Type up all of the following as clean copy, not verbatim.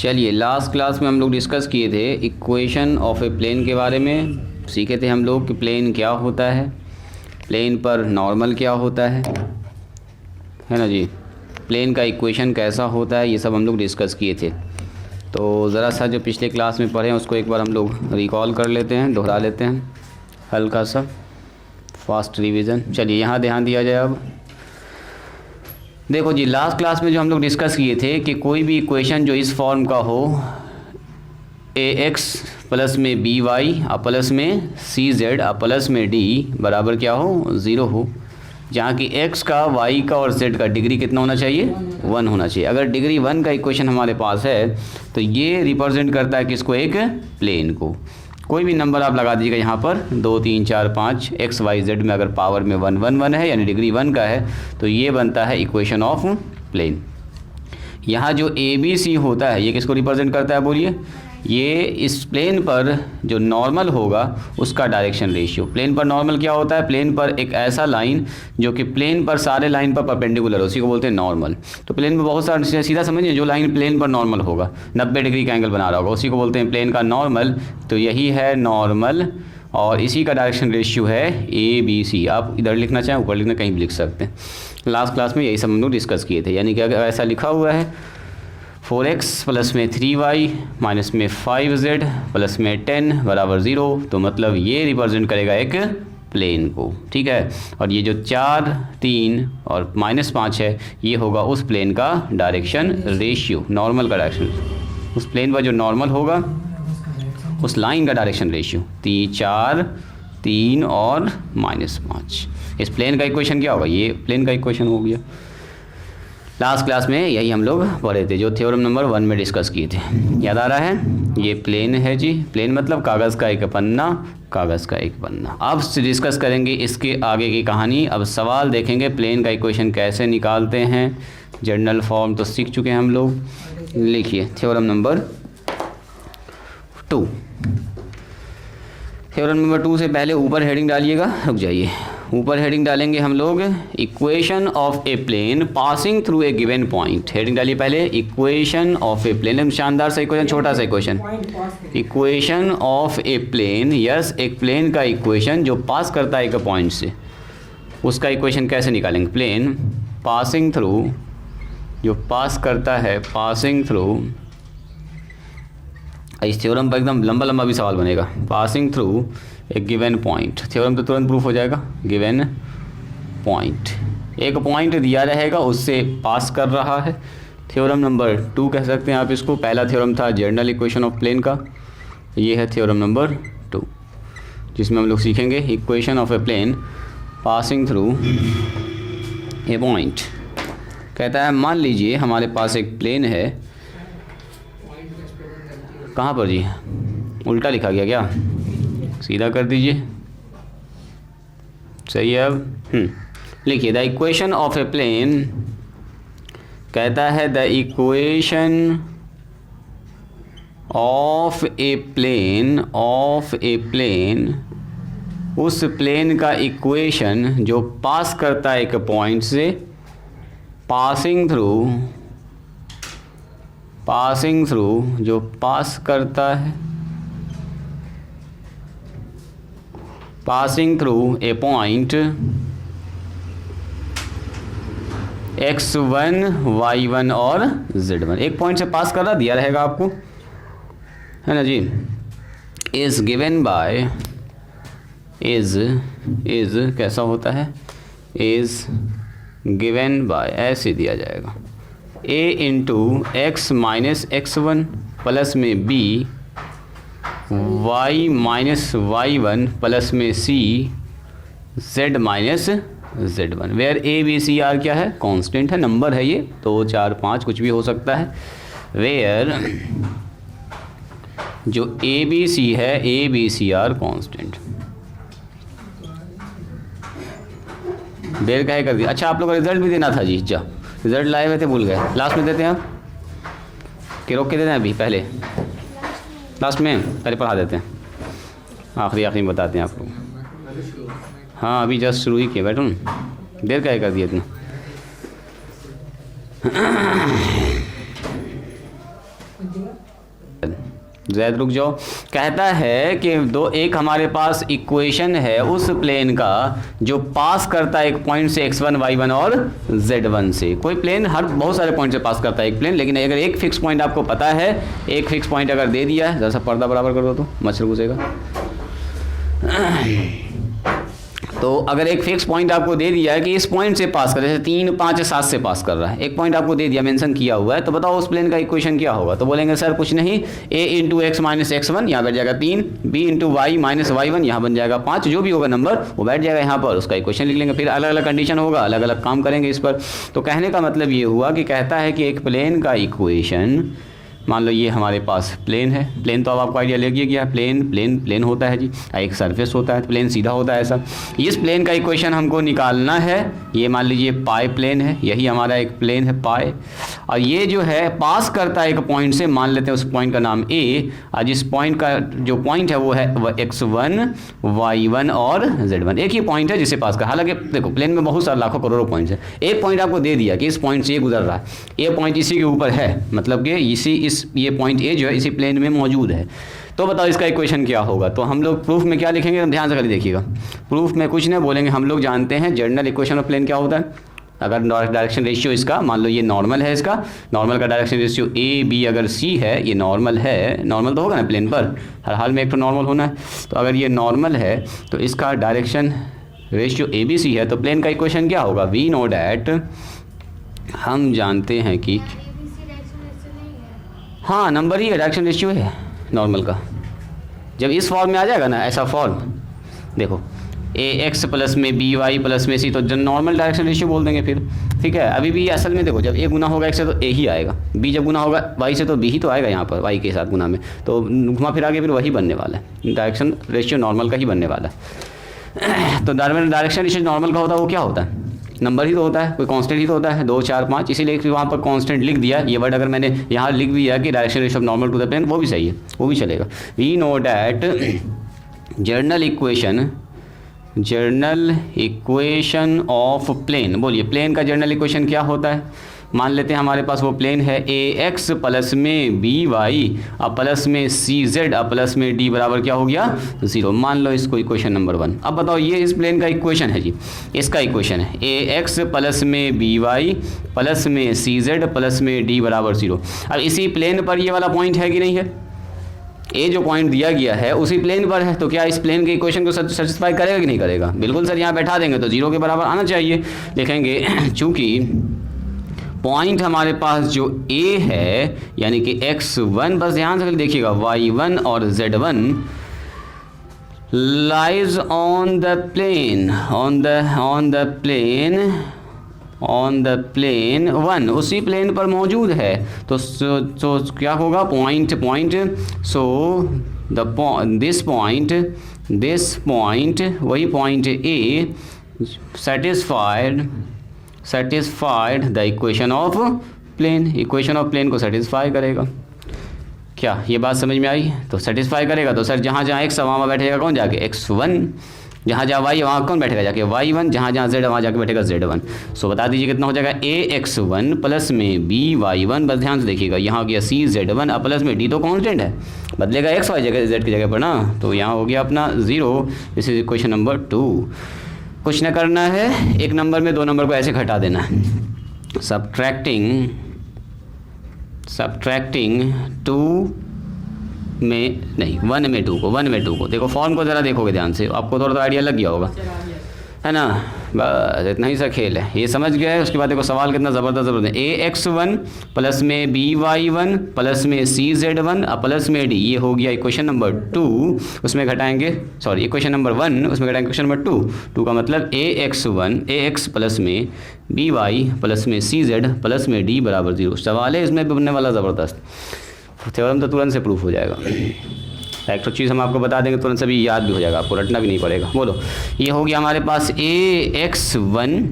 चलिए, last class में हम लोग डिस्कस किए थे इक्वेशन ऑफ ए प्लेन के बारे में। सीखे थे हम लोग कि प्लेन क्या होता है, प्लेन पर नॉर्मल क्या होता है ना जी, प्लेन का इक्वेशन कैसा होता है, ये सब हम लोग डिस्कस किए थे। तो ज़रा सा जो पिछले क्लास में पढ़े हैं उसको एक बार हम लोग रिकॉल कर लेते हैं, दोहरा लेते हैं, हल्का सा फास्ट रिवीजन। चलिए यहाँ ध्यान दिया जाए। अब देखो जी, लास्ट क्लास में जो हम लोग डिस्कस किए थे कि कोई भी इक्वेशन जो इस फॉर्म का हो, ए एक्स प्लस में बी वाई प्लस में सी जेड प्लस में डी बराबर क्या हो, 0 हो, जहाँ की एक्स का, वाई का और जेड का डिग्री कितना होना चाहिए, 1 होना चाहिए। अगर डिग्री 1 का इक्वेशन हमारे पास है तो ये रिप्रेजेंट करता है किसको, एक प्लेन को। कोई भी नंबर आप लगा दीजिएगा यहाँ पर, 2 3 4 5 एक्स वाई जेड में अगर पावर में 1 1 1 है यानी डिग्री 1 का है तो ये बनता है इक्वेशन ऑफ प्लेन। यहाँ जो ए बी सी होता है ये किसको रिप्रेजेंट करता है, बोलिए, ये इस प्लेन पर जो नॉर्मल होगा उसका डायरेक्शन रेशियो। प्लेन पर नॉर्मल क्या होता है, प्लेन पर एक ऐसा लाइन जो कि प्लेन पर सारे लाइन पर परपेंडिकुलर हो, उसी को बोलते हैं नॉर्मल। तो प्लेन में बहुत सारा, सीधा समझिए, जो लाइन प्लेन पर नॉर्मल होगा, 90 डिग्री का एंगल बना रहा होगा, उसी को बोलते हैं प्लेन का नॉर्मल। तो यही है नॉर्मल और इसी का डायरेक्शन रेशियो है ए बी सी। आप इधर लिखना चाहें, ऊपर लिखना, कहीं भी लिख सकते हैं। लास्ट क्लास में यही सब हम लोग डिस्कस किए थे। यानी कि अगर ऐसा लिखा हुआ है 4x प्लस में 3y माइनस में 5z प्लस में 10 बराबर 0, तो मतलब ये रिप्रेजेंट करेगा एक प्लेन को, ठीक है। और ये जो 4 3 और -5 है ये होगा उस प्लेन का डायरेक्शन रेशियो, नॉर्मल का डायरेक्शन, उस प्लेन पर जो नॉर्मल होगा उस लाइन का डायरेक्शन रेशियो। 4 3 और -5, इस प्लेन का इक्वेशन क्या होगा, ये प्लेन का इक्वेशन हो गया। लास्ट क्लास में यही हम लोग पढ़े थे, जो थ्योरम नंबर 1 में डिस्कस किए थे। याद आ रहा है, ये प्लेन है जी, प्लेन मतलब कागज़ का एक पन्ना, कागज़ का एक पन्ना। अब डिस्कस करेंगे इसके आगे की कहानी। अब सवाल देखेंगे प्लेन का इक्वेशन कैसे निकालते हैं। जनरल फॉर्म तो सीख चुके हैं हम लोग। लिखिए थ्योरम नंबर 2। थ्योरम नंबर 2 से पहले ऊपर हेडिंग डालिएगा, रुक जाइए, ऊपर हेडिंग डालेंगे हम लोग equation of a plane passing through a given point. Heading डालिए पहले, इक्वेशन ऑफ ए प्लेन, शानदार सा इक्वेशन, छोटा सा equation, equation of a plane. Yes, एक प्लेन का इक्वेशन जो पास करता है एक पॉइंट से, उसका इक्वेशन कैसे निकालेंगे। प्लेन पासिंग थ्रू, जो पास करता है, पासिंग थ्रू, इस थ्योरम पर एकदम लंबा लंबा भी सवाल बनेगा। पासिंग थ्रू एक गिवन पॉइंट, थ्योरम तो तुरंत प्रूफ हो जाएगा। गिवन पॉइंट, एक पॉइंट दिया रहेगा, उससे पास कर रहा है। थ्योरम नंबर 2 कह सकते हैं आप इसको। पहला थ्योरम था जनरल इक्वेशन ऑफ प्लेन का, ये है थ्योरम नंबर 2, जिसमें हम लोग सीखेंगे equation of a plane passing through a point. कहता है मान लीजिए हमारे पास एक प्लेन है, कहाँ पर जी, उल्टा लिखा गया क्या, सीधा कर दीजिए, सही है। अब लिखिए the equation of a plane, कहता है the equation of a plane, of a plane, उस प्लेन का इक्वेशन जो पास करता है एक पॉइंट से, पासिंग थ्रू, पासिंग थ्रू, जो पास करता है, passing through a point x1 y1 और z1, एक पॉइंट से पास कर रहा, दिया रहेगा आपको, है ना जी। इज गिवन बाय, इज कैसा होता है, इज गिवन बाय, ऐसे दिया जाएगा, a into x minus x1 plus में b y minus y1 plus में c z minus z1, where a B C are क्या है, कांस्टेंट है, नंबर है ये, 2 4 5 कुछ भी हो सकता है। वेयर जो ए बी सी है, A B C are constant. देर काहे कर दी। अच्छा, आप लोग का रिजल्ट भी देना था जी, जा रिजल्ट लाए हुए थे, भूल गए। लास्ट में देते हैं आप कि रोक के देते हैं, अभी पहले लास्ट में पहले पढ़ा देते हैं, आखिरी में बताते हैं आप लोग। हाँ, अभी जस्ट शुरू ही किया, बैठो ना, देर काहे कर दिया इतना। जैद रुक जाओ। कहता है कि एक हमारे पास इक्वेशन है उस प्लेन का जो पास करता है एक पॉइंट से x1 y1 और z1 से। कोई प्लेन हर बहुत सारे पॉइंट से पास करता है एक प्लेन, लेकिन अगर एक फिक्स पॉइंट आपको पता है, एक फिक्स पॉइंट अगर दे दिया है, जरा सा पर्दा बराबर कर दो तो मच्छर घुसेगा। तो अगर एक फिक्स पॉइंट आपको दे दिया है कि इस पॉइंट से पास कर, जैसे 3, 5, 7 से पास कर रहा है, एक पॉइंट आपको दे दिया, मेंशन किया हुआ है, तो बताओ उस प्लेन का इक्वेशन क्या होगा। तो बोलेंगे सर कुछ नहीं, a into x minus x1 यहाँ बैठ जाएगा 3, b into Y minus y1 यहाँ बन जाएगा 5, जो भी होगा नंबर वो बैठ जाएगा यहाँ पर, उसका इक्वेशन लिख लेंगे। फिर अलग अलग कंडीशन होगा, अलग अलग काम करेंगे इस पर। तो कहने का मतलब ये हुआ कि कहता है कि एक प्लेन का इक्वेशन, मान लो ये हमारे पास प्लेन है, प्लेन तो अब आपको आइडिया लग गया, प्लेन होता है जी, एक सरफेस होता है, प्लेन सीधा होता है ऐसा। इस प्लेन का इक्वेशन हमको निकालना है। ये मान लीजिए पाई प्लेन है, यही हमारा एक प्लेन है पाई, और ये जो है पास करता है एक पॉइंट से, मान लेते हैं उस पॉइंट का नाम ए, और जिस पॉइंट का जो पॉइंट है वो है x1 y1 और z1, एक ही पॉइंट है जिसे पास कर। हालांकि देखो प्लेन में बहुत सारे लाखों करोड़ों पॉइंट्स हैं, एक पॉइंट आपको दे दिया कि इस पॉइंट से ये गुजर रहा है, ये पॉइंट इसी के ऊपर है, मतलब कि ये पॉइंट ए जो है इसी प्लेन में मौजूद है। तो बताओ इसका इक्वेशन क्या होगा। तो हम लोग प्रूफ में क्या लिखेंगे, ध्यान से खाली देखिएगा। प्रूफ में कुछ नहीं बोलेंगे, हम लोग जानते हैं जनरल इक्वेशन ऑफ प्लेन क्या होता है। अगर डायरेक्शन रेशियो इसका, मान लो ये नॉर्मल है, इसका नॉर्मल का डायरेक्शन रेशियो ए बी अगर सी है, ये नॉर्मल है, नॉर्मल तो होगा ना प्लेन पर, हर हाल में एक तो नॉर्मल होना है। तो अगर ये नॉर्मल है तो इसका direction ratio a B C है, तो प्लेन का इक्वेशन क्या होगा, वी नो डैट, हम जानते हैं कि हाँ नंबर ही है, डायरेक्शन रेशियो है नॉर्मल का। जब इस फॉर्म में आ जाएगा ना, ऐसा फॉर्म देखो ए एक्स प्लस में बी वाई प्लस में सी, तो नॉर्मल डायरेक्शन रेशियो बोल देंगे फिर, ठीक है। अभी भी असल में देखो, जब ए गुना होगा एक्स से तो ए ही आएगा, बी जब गुना होगा वाई से तो बी ही तो आएगा यहाँ पर, वाई के साथ गुना में, तो घुमा फिर आगे फिर वही बनने वाला है, डायरेक्शन रेशियो नॉर्मल का ही बनने वाला है। तो डायरेक्शन रेशियो नॉर्मल का होता है वो क्या होता है, नंबर ही तो होता है, कोई कांस्टेंट ही तो होता है, 2 4 5, इसीलिए वहाँ पर कांस्टेंट लिख दिया। ये वर्ड अगर मैंने यहाँ लिख दिया कि direction ratio of normal to the plane, वो भी सही है, वो भी चलेगा। We know that general equation of plane, बोलिए प्लेन का जर्नल इक्वेशन क्या होता है। मान लेते हैं हमारे पास वो प्लेन है ए एक्स प्लस में बी वाई और प्लस में सी जेड और प्लस में डी बराबर क्या हो गया 0। मान लो इसको इक्वेशन नंबर 1। अब बताओ ये इस प्लेन का इक्वेशन है जी, इसका इक्वेशन है ए एक्स प्लस में बी वाई प्लस में सी जेड प्लस में डी बराबर 0। अब इसी प्लेन पर ये वाला पॉइंट है कि नहीं है, ए जो पॉइंट दिया गया है उसी प्लेन पर है, तो क्या इस प्लेन के इक्वेशन को सेटिस्फाई करेगा कि नहीं करेगा। बिल्कुल सर, यहाँ बैठा देंगे तो 0 के बराबर आना चाहिए। लिखेंगे चूँकि पॉइंट हमारे पास जो ए है यानी कि x1, बस ध्यान से देखिएगा y1 और z1 lies on the plane 1, उसी प्लेन पर मौजूद है। तो क्या होगा, पॉइंट सो दिस पॉइंट वही point a satisfied the equation of plane को सेटिस्फाई करेगा। क्या ये बात समझ में आई। तो सेटिस्फाई करेगा तो सर जहाँ जहाँ x वहाँ बैठेगा कौन जाके x1, जहाँ जहाँ y वहाँ कौन बैठेगा जाके y1, जहाँ जहाँ z वहाँ जाके बैठेगा z1। सो बता दीजिए कितना हो जाएगा ax1 प्लस में by1, बस ध्यान से देखिएगा यहाँ हो गया cz1 और प्लस में d तो कांस्टेंट है, बदलेगा x y जगह z की जगह पर ना, तो यहाँ हो गया अपना 0। This is equation number 2। कुछ न करना है, एक नंबर में 2 नंबर को ऐसे घटा देना है। सब्ट्रैक्टिंग 2 में नहीं 1 में 2 को देखो, फॉर्म को ज़रा देखोगे ध्यान से, आपको थोड़ा तो आइडिया लग गया होगा, है ना। बस इतना ही सा खेल है, ये समझ गया है। उसके बाद देखो सवाल कितना ज़बरदस्त है, ए x1 प्लस में बी y1 प्लस में सी z1 और प्लस में डी, ये हो गया इक्वेशन नंबर 2। उसमें घटाएंगे, सॉरी इक्वेशन नंबर 1, उसमें घटाएंगे इक्वेशन नंबर 2 का मतलब ए एक्स प्लस में बी वाई प्लस में सी जेड प्लस में डी बराबर 0। सवाल है इसमें बनने वाला ज़बरदस्त, थ्योरम तो तुरंत से प्रूफ हो जाएगा। एक तो चीज़ हम आपको बता देंगे तुरंत सभी याद भी हो जाएगा, आपको रटना भी नहीं पड़ेगा। बोलो, ये हो गया हमारे पास ax1,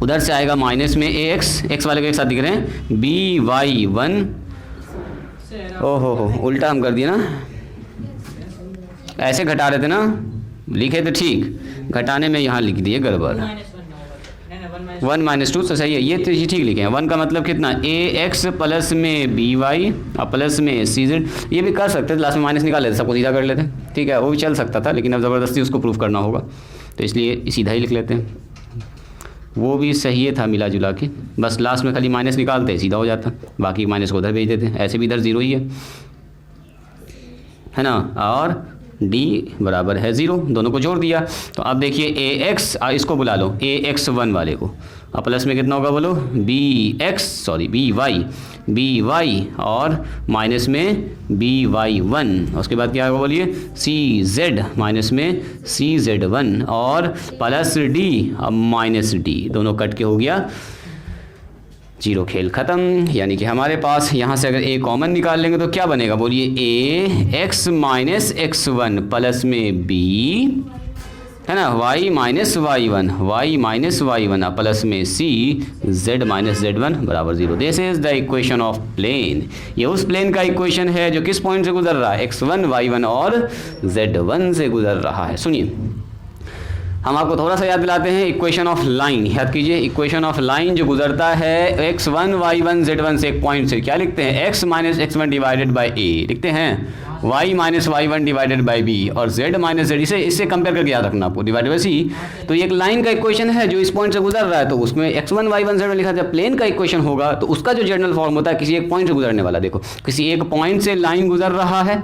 उधर से आएगा माइनस में x वाले को एक साथ दिख रहे हैं by1, ओहो उल्टा हम कर दिए ना, ऐसे घटा रहे थे ना, लिखे थे ठीक, घटाने में यहाँ लिख दिए गड़बड़। 1 माइनस 2 तो सही है, ये तो ठीक लिखे हैं। 1 का मतलब कितना, ए एक्स प्लस में बी वाई और प्लस में सी जेड। ये भी कर सकते थे, लास्ट में माइनस निकाल लेते, सबको सीधा कर लेते, ठीक है, वो भी चल सकता था, लेकिन अब ज़बरदस्ती उसको प्रूफ करना होगा तो इसलिए सीधा ही लिख लेते हैं। वो भी सही था मिला जुला के, बस लास्ट में खाली माइनस निकालते सीधा हो जाता, बाकी माइनस को उधर भेज देते, ऐसे भी इधर 0 ही है ना। और d बराबर है 0, दोनों को जोड़ दिया तो अब देखिए ए एक्स, इसको बुला लो ए एक्स 1 वाले को, और प्लस में कितना होगा बोलो, बी वाई और माइनस में बी वाई 1, उसके बाद क्या होगा बोलिए, सी जेड माइनस में सी जेड 1 और प्लस डी अब माइनस डी, दोनों कट के हो गया 0, खेल ख़त्म। यानी कि हमारे पास यहाँ से अगर a कॉमन निकाल लेंगे तो क्या बनेगा बोलिए, a x minus x 1 plus में b है ना, y माइनस वाई 1 प्लस में c z माइनस जेड 1 बराबर 0। This is the equation of plane. ये उस प्लेन का इक्वेशन है जो किस पॉइंट से गुजर रहा है, x1 y1 और z1 से गुजर रहा है। सुनिए हम आपको थोड़ा सा याद दिलाते हैं, इक्वेशन ऑफ लाइन याद कीजिए। इक्वेशन ऑफ लाइन जो गुजरता है x1 y1 z1 से एक पॉइंट से, क्या लिखते हैं, x minus x1 divided by a लिखते हैं, y minus y1 divided by b और z माइनस z, इससे कंपेयर करके याद रखना आपको, डिवाइडेड बाई c। तो ये एक लाइन का इक्वेशन है जो इस पॉइंट से गुजर रहा है, तो उसमें x1 y1 z1 लिखा था। प्लेन का इक्वेशन होगा तो उसका जो जनरल फॉर्म होता है किसी एक पॉइंट से गुजरने वाला, देखो किसी एक पॉइंट से लाइन गुजर रहा है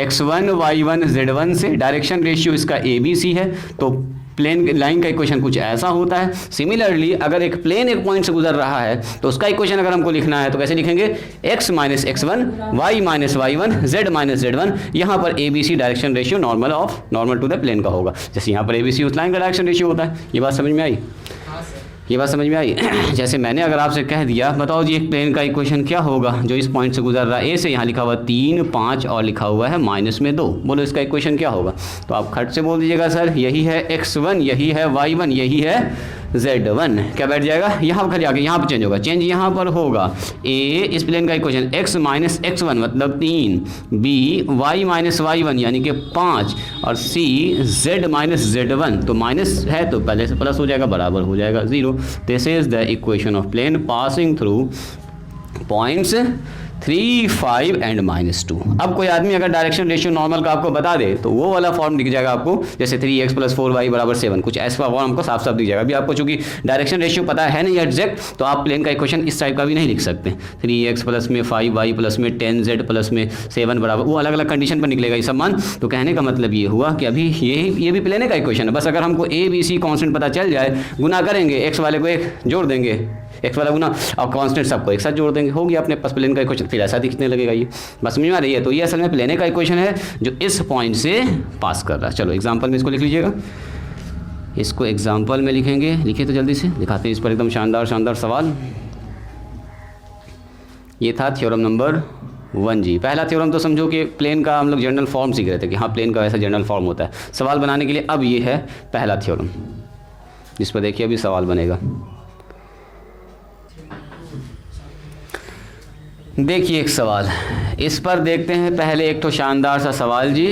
x1 y1 z1 से, डायरेक्शन रेशियो इसका ABC है, तो प्लेन लाइन का इक्वेशन कुछ ऐसा होता है। सिमिलरली अगर एक प्लेन एक पॉइंट से गुजर रहा है तो उसका इक्वेशन अगर हमको लिखना है तो कैसे लिखेंगे, x minus x1 y minus y1 z minus z1, यहाँ पर ABC direction ratio normal to the plane का होगा, जैसे यहाँ पर ABC उस लाइन का डायरेक्शन रेशियो होता है। ये बात समझ में आई, ये बात समझ में आई। जैसे मैंने अगर आपसे कह दिया बताओ जी एक प्लेन का इक्वेशन क्या होगा जो इस पॉइंट से गुजर रहा है, ए से यहाँ लिखा हुआ 3 5 और लिखा हुआ है माइनस में 2, बोलो इसका इक्वेशन क्या होगा। तो आप खट से बोल दीजिएगा सर यही है x1, यही है y1, यही है z1, क्या बैठ जाएगा, यहाँ पर खाली आके यहाँ पर चेंज होगा, चेंज यहाँ पर होगा। a इस प्लेन का इक्वेशन x माइनस x1 मतलब 3, b y माइनस y1 यानी कि 5 और c z माइनस z1, तो माइनस है तो पहले से प्लस हो जाएगा, बराबर हो जाएगा 0। This is the equation of plane passing through points 3 5 and -2। अब कोई आदमी अगर डायरेक्शन रेशियो नॉर्मल का आपको बता दे तो वो वाला फॉर्म दिख जाएगा आपको, जैसे 3x + 4y = 7, कुछ ऐसा फॉर्म हमको साफ साफ दिख जाएगा। अभी आपको चूंकि डायरेक्शन रेशियो पता है नहीं एग्जैक्ट, तो आप प्लेन का इक्वेशन इस टाइप का भी नहीं लिख सकते। 3x प्लस में 5y प्लस में 10z प्लस में 7 बराबर, वो अलग अलग कंडीशन पर निकलेगा ये सब मान। तो कहने का मतलब ये हुआ कि अभी ये भी प्लेन का इक्वेशन है, बस अगर हमको ABC कॉन्स्टेंट पता चल जाए, गुना करेंगे, x वाले को 1 जोड़ देंगे, x वाला गुना और कांस्टेंट सबको एक साथ जोड़ देंगे, हो गया अपने पास प्लेन का इक्वेशन। फिर ऐसा दिखने लगेगा ये, बस समझ में आ रही है। तो ये असल में प्लेन का इक्वेशन है जो इस पॉइंट से पास कर रहा है। चलो एग्जांपल में इसको लिख लीजिएगा, इसको एग्जांपल में लिखेंगे, लिखिए तो जल्दी से दिखाते हैं इस पर एकदम शानदार शानदार सवाल। ये था थ्योरम नंबर 1 जी। पहला थ्योरम तो समझो कि प्लेन का हम लोग जनरल फॉर्म सीख रहे थे कि हाँ प्लेन का वैसा जनरल फॉर्म होता है। सवाल बनाने के लिए अब ये है पहला थ्योरम, जिस पर देखिए अभी सवाल बनेगा। देखिए एक सवाल, इस पर देखते हैं पहले एक तो शानदार सा सवाल जी,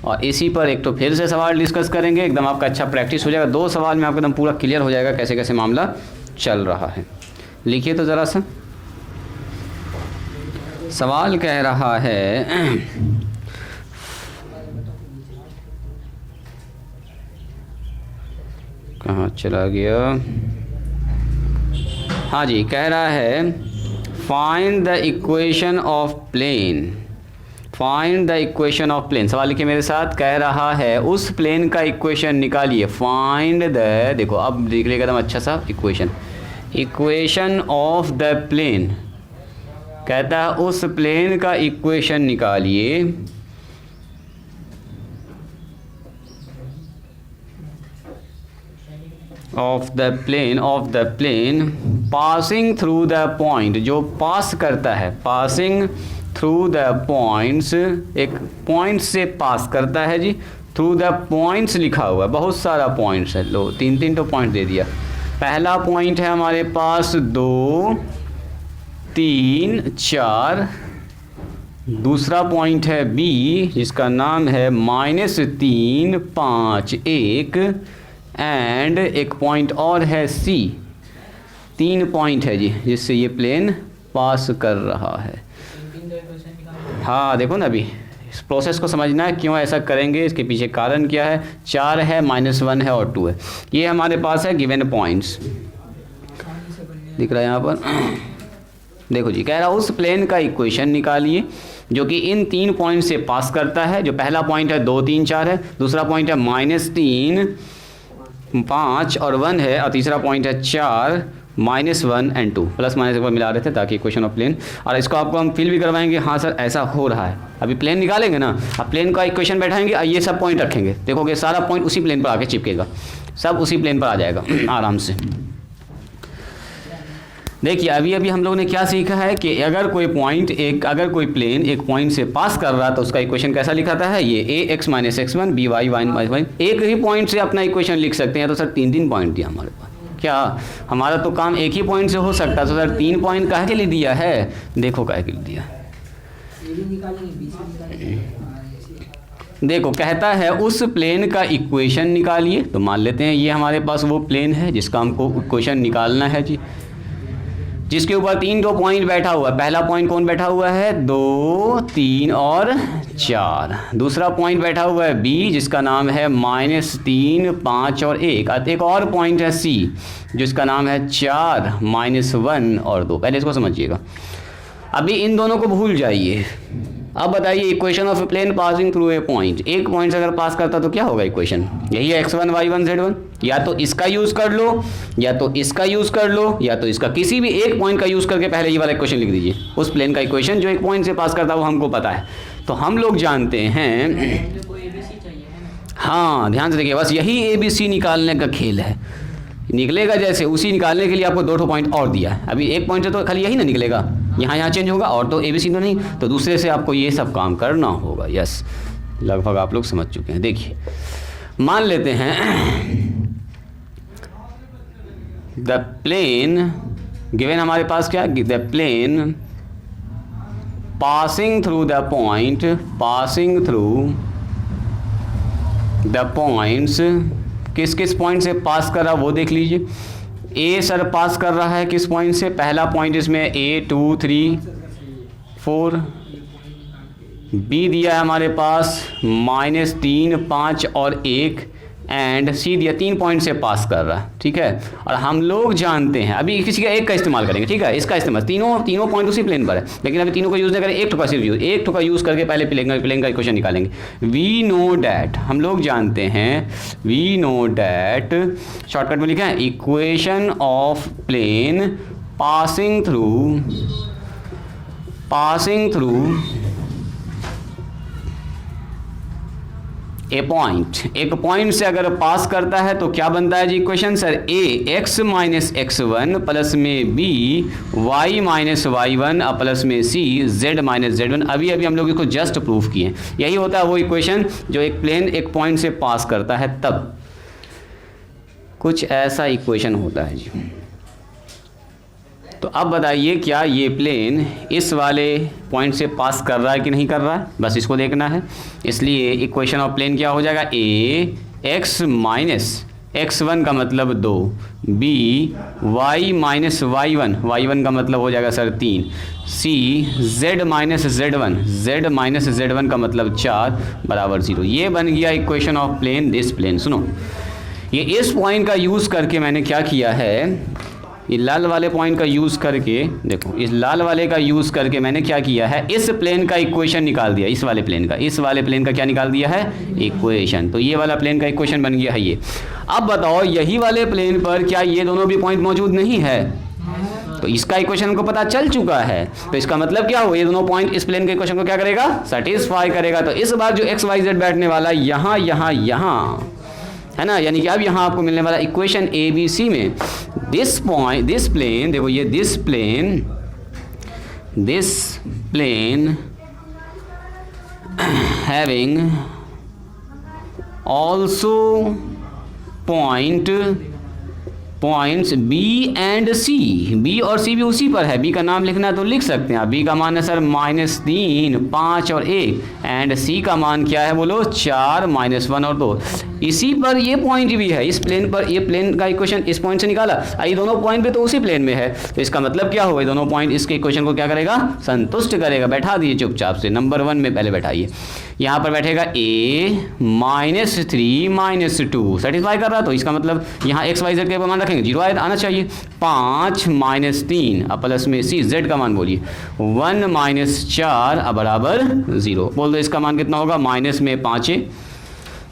और इसी पर एक तो फिर से सवाल डिस्कस करेंगे, एकदम आपका अच्छा प्रैक्टिस हो जाएगा। 2 सवाल में आपको एकदम पूरा क्लियर हो जाएगा कैसे कैसे मामला चल रहा है। लिखिए तो ज़रा सा, सवाल कह रहा है कहाँ चला गया, हाँ जी, कह रहा है find the equation of plane, find the equation of plane. सवाल लिखिए मेरे साथ, कह रहा है उस प्लेन का इक्वेशन निकालिए। फाइंड द, देखो अब देख लेगा एकदम अच्छा सा इक्वेशन ऑफ द प्लेन, कहता है उस प्लेन का इक्वेशन निकालिए of the plane passing through the point, जो पास करता है, पासिंग थ्रू द पॉइंट्स, एक पॉइंट से पास करता है जी। थ्रू द पॉइंट्स लिखा हुआ है, बहुत सारा पॉइंट्स है, लो 3 तो पॉइंट दे दिया। पहला पॉइंट है हमारे पास 2 3 4, दूसरा पॉइंट है B जिसका नाम है -3 5 1, एंड एक पॉइंट और है C 3 पॉइंट है जी जिससे ये प्लेन पास कर रहा है। हाँ देखो ना, अभी इस प्रोसेस को समझना है, क्यों ऐसा करेंगे, इसके पीछे कारण क्या है। 4 है, -1 है और 2 है। ये हमारे पास है गिवन पॉइंट्स, दिख रहा है यहाँ पर। देखो जी, कह रहा उस प्लेन का इक्वेशन निकालिए जो कि इन 3 पॉइंट से पास करता है। जो पहला पॉइंट है 2, 3, 4 है, दूसरा पॉइंट है -3, 5 और 1 है, और तीसरा पॉइंट है 4, -1 and 2, प्लस माइनस एक बार मिला रहे थे ताकि इक्वेशन ऑफ प्लेन। और इसको आपको हम फील भी करवाएंगे, हाँ सर ऐसा हो रहा है। अभी प्लेन निकालेंगे ना, अब प्लेन का इक्वेशन बैठाएंगे और ये सब पॉइंट रखेंगे, देखोगे सारा पॉइंट उसी प्लेन पर आके चिपकेगा, सब उसी प्लेन पर आ जाएगा आराम से। देखिए अभी हम लोगों ने क्या सीखा है कि अगर कोई प्लेन एक पॉइंट से पास कर रहा तो उसका इक्वेशन कैसा लिखाता है, ये ax - x1 by y। एक ही पॉइंट से अपना इक्वेशन लिख सकते हैं। तो सर 3 पॉइंट दिया हमारे पास, क्या हमारा तो काम एक ही पॉइंट से हो सकता है, तो सर 3 पॉइंट काहे के लिए दिया है, देखो काहे के लिए दिया। देखो कहता है उस प्लेन का इक्वेशन निकालिए। तो मान लेते हैं ये हमारे पास वो प्लेन है जिसका हमको इक्वेशन निकालना है जी, जिसके ऊपर 3 पॉइंट बैठा हुआ है। पहला पॉइंट कौन बैठा हुआ है, 2, 3 और 4। दूसरा पॉइंट बैठा हुआ है B जिसका नाम है -3, 5 और 1। एक और पॉइंट है C जिसका नाम है 4, -1 और 2। पहले इसको समझिएगा, अभी इन दोनों को भूल जाइए। अब बताइए equation of a plane passing through a point. एक पॉइंट से अगर पास करता तो क्या होगा इक्वेशन, यही है x1 y1 z1। या तो इसका यूज़ कर लो, या तो इसका यूज़ कर लो, या तो इसका, किसी भी एक पॉइंट का यूज़ करके पहले ये वाला इक्वेशन लिख दीजिए। उस प्लेन का इक्वेशन जो एक पॉइंट से पास करता है वो हमको पता है। तो हम लोग जानते हैं, हाँ ध्यान से देखिए, बस यही ABC निकालने का खेल है। निकलेगा जैसे, उसी निकालने के लिए आपको 2 पॉइंट और दिया है। अभी एक पॉइंट से तो खाली यही ना निकलेगा, यहाँ चेंज होगा, और तो ABC तो नहीं, तो दूसरे से आपको ये सब काम करना होगा। यस, लगभग आप लोग समझ चुके हैं। देखिए मान लेते हैं द प्लेन गिवन हमारे पास क्या, the plane passing through the points, किस किस पॉइंट से पास कर रहा वो देख लीजिए। A सर पास कर रहा है किस पॉइंट से, पहला पॉइंट इसमें A 2, 3, 4। B दिया है हमारे पास -3, 5 और 1, एंड C दिया 3 पॉइंट से पास कर रहा है, ठीक है। और हम लोग जानते हैं, अभी किसी का एक का इस्तेमाल करेंगे, ठीक है, इसका इस्तेमाल, तीनों पॉइंट उसी प्लेन पर है, लेकिन अभी तीनों को यूज़ नहीं करें, एक ठो का सिर्फ यूज़, एक ठो का यूज़ करके पहले प्लेन का इक्वेशन निकालेंगे। वी नो डैट, हम लोग जानते हैं, वी नो डैट, शॉर्टकट में लिखा है equation of plane passing through a point. एक पॉइंट से अगर पास करता है तो क्या बनता है जी equation, sir ax - x1 plus में b y - y1 प्लस में c z - z1। अभी हम लोग इसको जस्ट प्रूफ किए। यही होता है वो इक्वेशन जो एक प्लेन एक पॉइंट से पास करता है, तब कुछ ऐसा इक्वेशन होता है जी। तो अब बताइए क्या ये प्लेन इस वाले पॉइंट से पास कर रहा है कि नहीं कर रहा है, बस इसको देखना है। इसलिए इक्वेशन ऑफ प्लेन क्या हो जाएगा, ax - x1 का मतलब 2, b y - y1 का मतलब हो जाएगा सर 3, c z - z1 का मतलब 4 बराबर 0। ये बन गया equation of plane this plane. सुनो, ये इस पॉइंट का यूज़ करके मैंने क्या किया है, ये लाल वाले पॉइंट का यूज़ करके, देखो इस लाल वाले का यूज़ करके मैंने क्या किया है, इस प्लेन का इक्वेशन निकाल दिया। इस वाले प्लेन का क्या निकाल दिया है, इक्वेशन। तो ये वाला प्लेन का इक्वेशन बन गया है ये। अब बताओ यही वाले प्लेन पर क्या ये दोनों भी पॉइंट मौजूद नहीं है, तो इसका इक्वेशन हमको पता चल चुका है। तो इसका मतलब क्या हो, ये दोनों पॉइंट इस प्लेन के इक्वेशन को क्या करेगा, सेटिस्फाई करेगा। तो इस बार जो XYZ बैठने वाला यहाँ है ना, यानी कि अब यहाँ आपको मिलने वाला इक्वेशन ABC में दिस प्लेन, देखो ये this plane having also points B and C, B और C भी उसी पर है। B का नाम लिखना है तो लिख सकते हैं। B का मान है सर -3, 5 और 1, एंड C का मान क्या है बोलो, 4, -1 और 2। इसी पर ये पॉइंट भी है, इस प्लेन पर, ये प्लेन का इक्वेशन इस पॉइंट से निकाला, ये दोनों पॉइंट भी तो उसी प्लेन में है, तो इसका मतलब क्या होगा, दोनों पॉइंट इसके इक्वेशन को क्या करेगा, संतुष्ट करेगा। बैठा दीजिए चुपचाप से, नंबर 1 में पहले बैठाइए, यहाँ पर बैठेगा a -3 -2 सेटिस्फाई कर रहा, तो इसका मतलब यहाँ x y z के मान रखेंगे 0 आना चाहिए। 5 -3 अब प्लस में c z का मान बोलिए 1 -4 अब बराबर 0। बोल दो इसका मान कितना होगा, माइनस में 5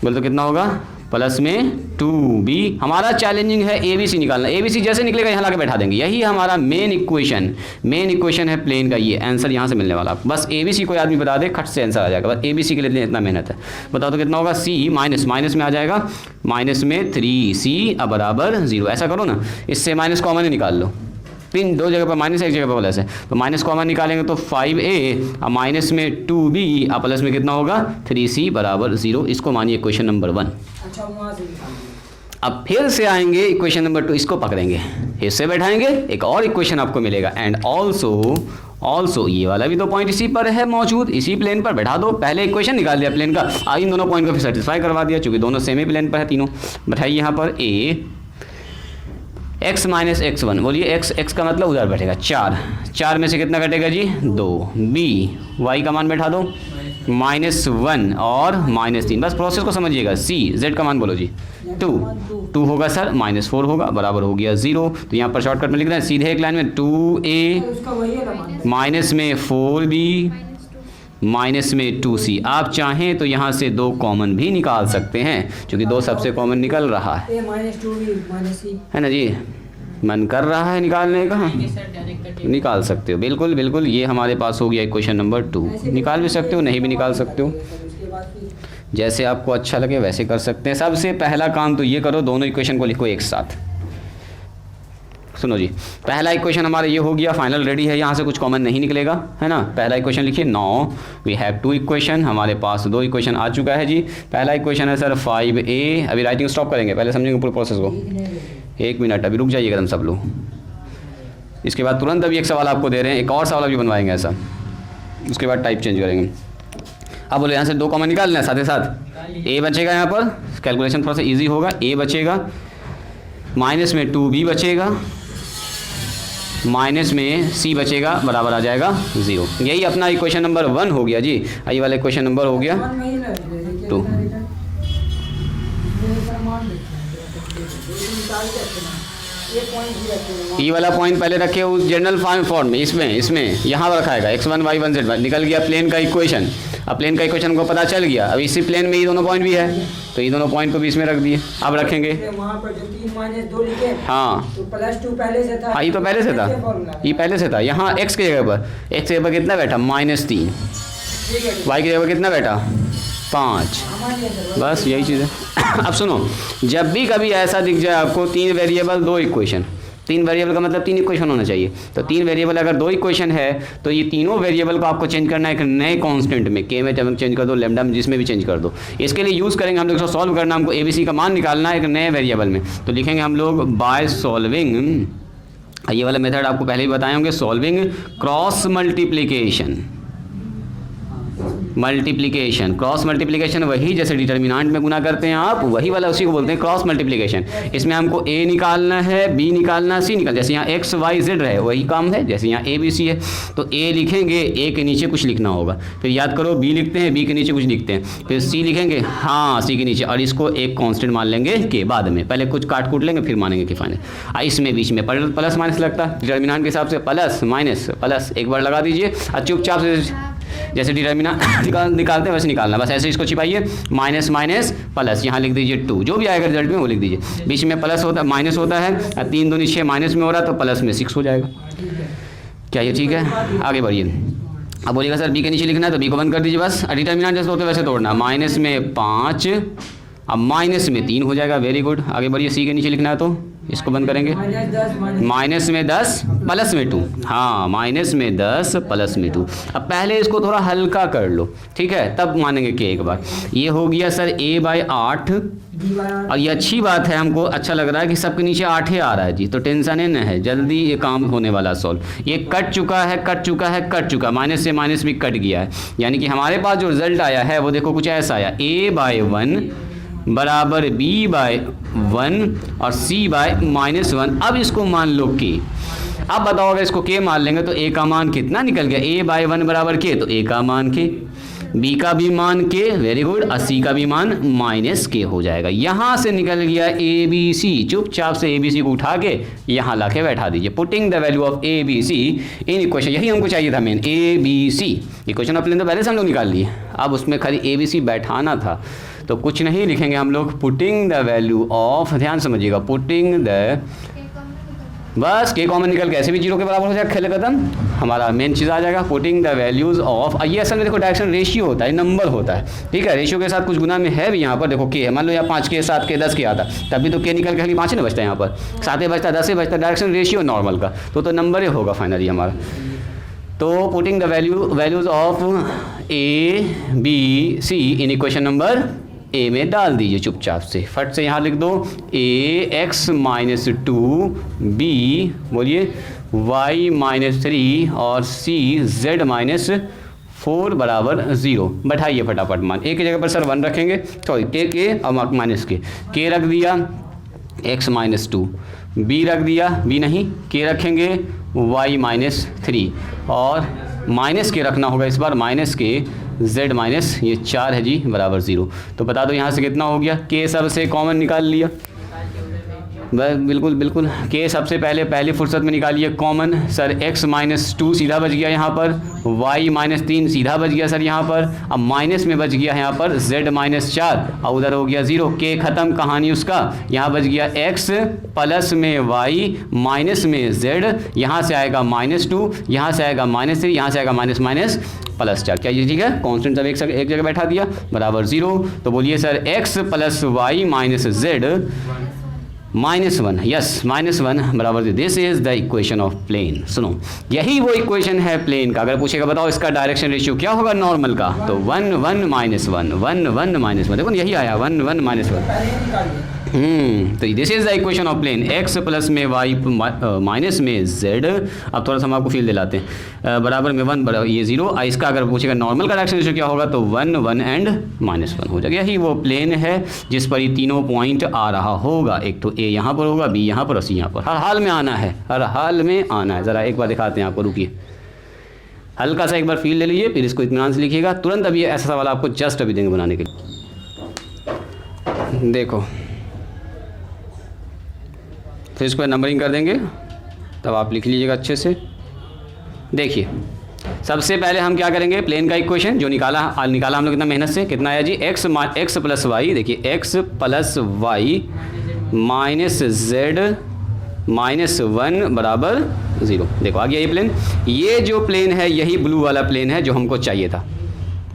बोल तो कितना होगा, प्लस में 2b। हमारा चैलेंजिंग है ABC निकालना, ABC जैसे निकलेगा यहाँ लाके बैठा देंगे, यही हमारा मेन इक्वेशन है प्लेन का, ये आंसर यहाँ से मिलने वाला। बस ABC कोई आदमी बता दे, खट से आंसर आ जाएगा, बस ABC के लिए इतना मेहनत है। बताओ तो कितना होगा, c माइनस में आ जाएगा, माइनस में 3c अब बराबर 0। ऐसा करो ना, इससे माइनस कॉमन ही निकाल लो, तीन दो जगह पर माइनस, एक जगह पर प्लस है, तो माइनस कॉमन निकालेंगे तो 5a और माइनस में 2b और प्लस में कितना होगा 3c बराबर 0। इसको मानिए क्वेश्चन नंबर 1। अच्छा वहाँ से अब फिर से आएंगे इक्वेशन नंबर 2, इसको पकड़ेंगे, इससे बैठाएंगे, एक और इक्वेशन आपको मिलेगा। एंड ऑल्सो ये वाला भी तो पॉइंट इसी पर है मौजूद, इसी प्लेन पर बैठा दो। पहले इक्वेशन निकाल दिया प्लेन का, इन दोनों पॉइंट को फिर सेटिस्फाई करवा दिया, चूंकि दोनों सेम ही प्लेन पर है तीनों। बैठाइए यहाँ पर a x - x1, बोलिए x का मतलब उधर बैठेगा 4 में से कितना कटेगा जी 2। b y का मान बैठा दो -1 और -3, बस प्रोसेस को समझिएगा। c z का मान बोलो जी 2 होगा सर, -4 होगा, बराबर हो गया 0। तो यहाँ पर शॉर्टकट में लिख रहे हैं सीधे एक लाइन में 2a उसका वही है ना, माइनस में 4b माइनस में 2c। आप चाहें तो यहाँ से 2 कॉमन भी निकाल सकते हैं, क्योंकि 2 सबसे कॉमन निकल रहा है, a -2b -c है ना जी। मन कर रहा है निकालने का, निकाल सकते हो, बिल्कुल बिल्कुल। ये हमारे पास हो गया क्वेश्चन नंबर 2। निकाल भी सकते हो, नहीं भी निकाल सकते हो, उसके बाद फिर जैसे आपको अच्छा लगे वैसे कर सकते हैं। सबसे पहला काम तो ये करो, दोनों इक्वेशन को लिखो एक साथ। सुनो जी, पहला इक्वेशन हमारा ये हो गया, फाइनल रेडी है, यहाँ से कुछ कॉमन नहीं निकलेगा, है ना। पहला इक्वेशन लिखिए। नाउ वी हैव 2 इक्वेशन, हमारे पास 2 इक्वेशन आ चुका है जी। पहला इक्वेशन है सर 5a, अभी राइटिंग स्टॉप करेंगे, पहले समझेंगे पूरे प्रोसेस को। 1 मिनट अभी रुक जाइएगा एकदम सब लोग। इसके बाद तुरंत अभी एक सवाल आपको दे रहे हैं, एक और सवाल अभी बनवाएंगे ऐसा, उसके बाद टाइप चेंज करेंगे। अब बोले यहाँ से 2 कॉमन निकालना है, साथ ही साथ a बचेगा, यहाँ पर कैलकुलेशन थोड़ा सा इजी होगा। a बचेगा, माइनस में 2b बचेगा, माइनस में c बचेगा, बराबर आ जाएगा 0। यही अपना इक्वेशन नंबर 1 हो गया जी। ये वाला इक्वेशन नंबर हो गया 2। ये वाला पॉइंट पहले रखे उस जनरल फॉर्म में, इसमें यहाँ रखा है x1 y1 z1, निकल गया प्लेन का इक्वेशन। अब प्लेन का इक्वेशन को पता चल गया, अब इसी प्लेन में ये दोनों पॉइंट भी है, तो ये दोनों पॉइंट को भी इसमें रख दिए। अब रखेंगे वहाँ पर जो 3 - 2 लिखे, हाँ, तो +2 पहले से था। हाँ ये तो पहले से था, ये पहले से था। यहाँ x की जगह पर, x की जगह पर कितना बैठा -3, y की जगह पर कितना बैठा 5, बस यही चीज़ है। अब सुनो, जब भी कभी ऐसा दिख जाए आपको 3 वेरिएबल 2 इक्वेशन, 3 वेरिएबल का मतलब 3 इक्वेशन होना चाहिए, तो 3 वेरिएबल अगर 2 इक्वेशन है तो ये तीनों वेरिएबल को आपको चेंज करना है एक नए कांस्टेंट में, के में चेंज कर दो, लैम्डा में, जिसमें भी चेंज कर दो। इसके लिए यूज़ करेंगे हम लोग, सॉल्व करना, हमको ABC का मान निकालना है एक नए वेरिएबल में, तो लिखेंगे हम लोग बाय सॉल्विंग, ये वाला मेथड आपको पहले ही बताए होंगे, solving cross multiplication. Cross multiplication वही जैसे डिटर्मिनेंट में गुना करते हैं आप, वही वाला उसी को बोलते हैं क्रॉस मल्टीप्लिकेशन। इसमें हमको a निकालना है, b निकालना, c निकालना। जैसे यहाँ x y z रहे वही काम है, जैसे यहाँ a b c है, तो a लिखेंगे, a के नीचे कुछ लिखना होगा, फिर याद करो b लिखते हैं, b के नीचे कुछ लिखते हैं, फिर c लिखेंगे, हाँ c के नीचे, और इसको एक कांस्टेंट मान लेंगे के, बाद में पहले कुछ काट कूट लेंगे फिर मानेंगे कि फाइनल। इसमें बीच में प्लस माइनस लगता है डिटर्मिनेंट के हिसाब से, प्लस माइनस प्लस एक बार लगा दीजिए, और चुपचाप से जैसे डिटर्मिनेंट निकालते हैं वैसे निकालना, बस ऐसे इसको छिपाइए, माइनस माइनस प्लस, यहाँ लिख दीजिए 2, जो भी आएगा रिजल्ट में वो लिख दीजिए। बीच में प्लस होता है, माइनस होता है, 3 दूनी 6 माइनस में हो रहा है, तो प्लस में 6 हो जाएगा। क्या ये ठीक है? आगे बढ़िए। अब बोलिएगा सर b के नीचे लिखना है, तो b को बंद कर दीजिए बस, डिटर्मिनेंट जैसे होते वैसे तोड़ना, माइनस में 5 अब माइनस में 3 हो जाएगा, वेरी गुड। आगे बढ़िए, c के नीचे लिखना है तो इसको बंद करेंगे, माइनस में 10 प्लस में 2, हाँ माइनस में 10 प्लस में 2। अब पहले इसको थोड़ा हल्का कर लो, ठीक है, तब मानेंगे कि एक बार। ये हो गया सर a/8, और ये अच्छी बात है, हमको अच्छा लग रहा है कि सबके नीचे 8 ही आ रहा है जी, तो टेंशन ही न है, जल्दी ये काम होने वाला सॉल्व। ये कट चुका है, माइनस से माइनस भी कट गया है, यानी कि हमारे पास जो रिजल्ट आया है वो देखो कुछ ऐसा आया, a/1 बराबर बी बाय 1 और सी बाय -1। अब इसको मान लो के। अब बताओ अगर इसको के मान लेंगे तो ए का मान कितना निकल गया, ए बाय 1 बराबर के, तो ए का मान के, बी का भी मान के, वेरी गुड, और सी का भी मान -के हो जाएगा। यहाँ से निकल गया ए बी सी। चुपचाप से ए बी सी को उठा के यहाँ ला के बैठा दीजिए। Putting the value of a B c in equation, यही हमको चाहिए था main, a B c. Equation of plane तो पहले से हम लोग निकाल लिए, अब उसमें खाली ए बी सी बैठाना था। तो कुछ नहीं लिखेंगे हम लोग, पुटिंग द वैल्यू ऑफ, ध्यान समझिएगा, पुटिंग द, बस के कॉमन निकल के ऐसे भी 0 के बराबर हो जाएगा, खेल खत्म, हमारा मेन चीज़ आ जाएगा। पुटिंग द वैल्यूज़ ऑफ, ये असल में देखो डायरेक्शन रेशियो होता है, नंबर होता है, ठीक है। रेशियो के साथ कुछ गुना में है भी यहाँ पर, देखो के है, मान लो यहाँ 5 के 7 के 10 के आता, तभी तो के निकल के खाली 5 ही ना बचता है, यहाँ पर 7 बचता 10 बचता, डायरेक्शन रेशियो नॉर्मल का, तो नंबर ही होगा फाइनली हमारा। तो putting the values of a B c in equation number a में डाल दीजिए चुपचाप से, फट से यहाँ लिख दो, ए एक्स -2 बी, बोलिए y -3 और c z -4 बराबर 0। बैठाइए फटाफट मान, एक की जगह पर सर 1 रखेंगे, सॉरी के और माइनस के रख दिया, x -2, b रख दिया, b नहीं, के रखेंगे y -3 और माइनस के रखना होगा इस बार, माइनस के z माइनस ये 4 है जी बराबर 0। तो बता दो यहाँ से कितना हो गया, के सबसे कॉमन निकाल लिया, बिल्कुल बिल्कुल, के सबसे पहली फुर्सत में निकालिए कॉमन, सर x -2 सीधा बच गया यहाँ पर, y -3 सीधा बच गया सर यहाँ पर, अब माइनस में बच गया यहाँ पर z -4 और उधर हो गया 0, के ख़त्म कहानी उसका, यहाँ बच गया x प्लस में y माइनस में z, यहाँ से आएगा -2, यहाँ से आएगा -3, यहाँ से आएगा +4, क्या ये ठीक है, कॉन्स्टेंट सब एक जगह बैठा दिया बराबर 0। तो बोलिए sir x + y - z -1, yes -1 बराबर, this is the equation of plane. सुनो, यही वो इक्वेशन है प्लेन का। अगर पूछेगा बताओ इसका डायरेक्शन रेशियो क्या होगा नॉर्मल का, तो 1 1 -1 1 1 -1, देखो यही आया 1 1 -1। तो this is the equation of plane, x plus में y माइनस में z। अब थोड़ा सा हम आपको फील दिलाते हैं, बराबर में 1 बराबर ये 0। इसका अगर पूछेगा नॉर्मल का डायरेक्शन रेशियो क्या होगा, तो 1 1 एंड -1 हो जाएगा। यही वो प्लेन है जिस पर ये तीनों पॉइंट आ रहा होगा, एक तो ए यहाँ पर होगा, बी यहाँ पर और सी यहाँ पर, हर हाल में आना है, हर हाल में आना है। ज़रा एक बार दिखाते हैं आपको, रुकिए, हल्का सा एक बार फील ले लीजिए, फिर इसको इत्मीनान से लिखिएगा। तुरंत अभी ऐसा सवाल आपको जस्ट अभी देंगे बनाने के लिए। देखो फिर इसको नंबरिंग कर देंगे, तब आप लिख लीजिएगा अच्छे से। देखिए सबसे पहले हम क्या करेंगे, प्लेन का इक्वेशन जो निकाला हम लोग कितना मेहनत से, कितना आया जी, x प्लस वाई, देखिए x plus y minus z -1 बराबर 0। देखो आ गया ये प्लेन, ये जो प्लेन है यही ब्लू वाला प्लेन है जो हमको चाहिए था,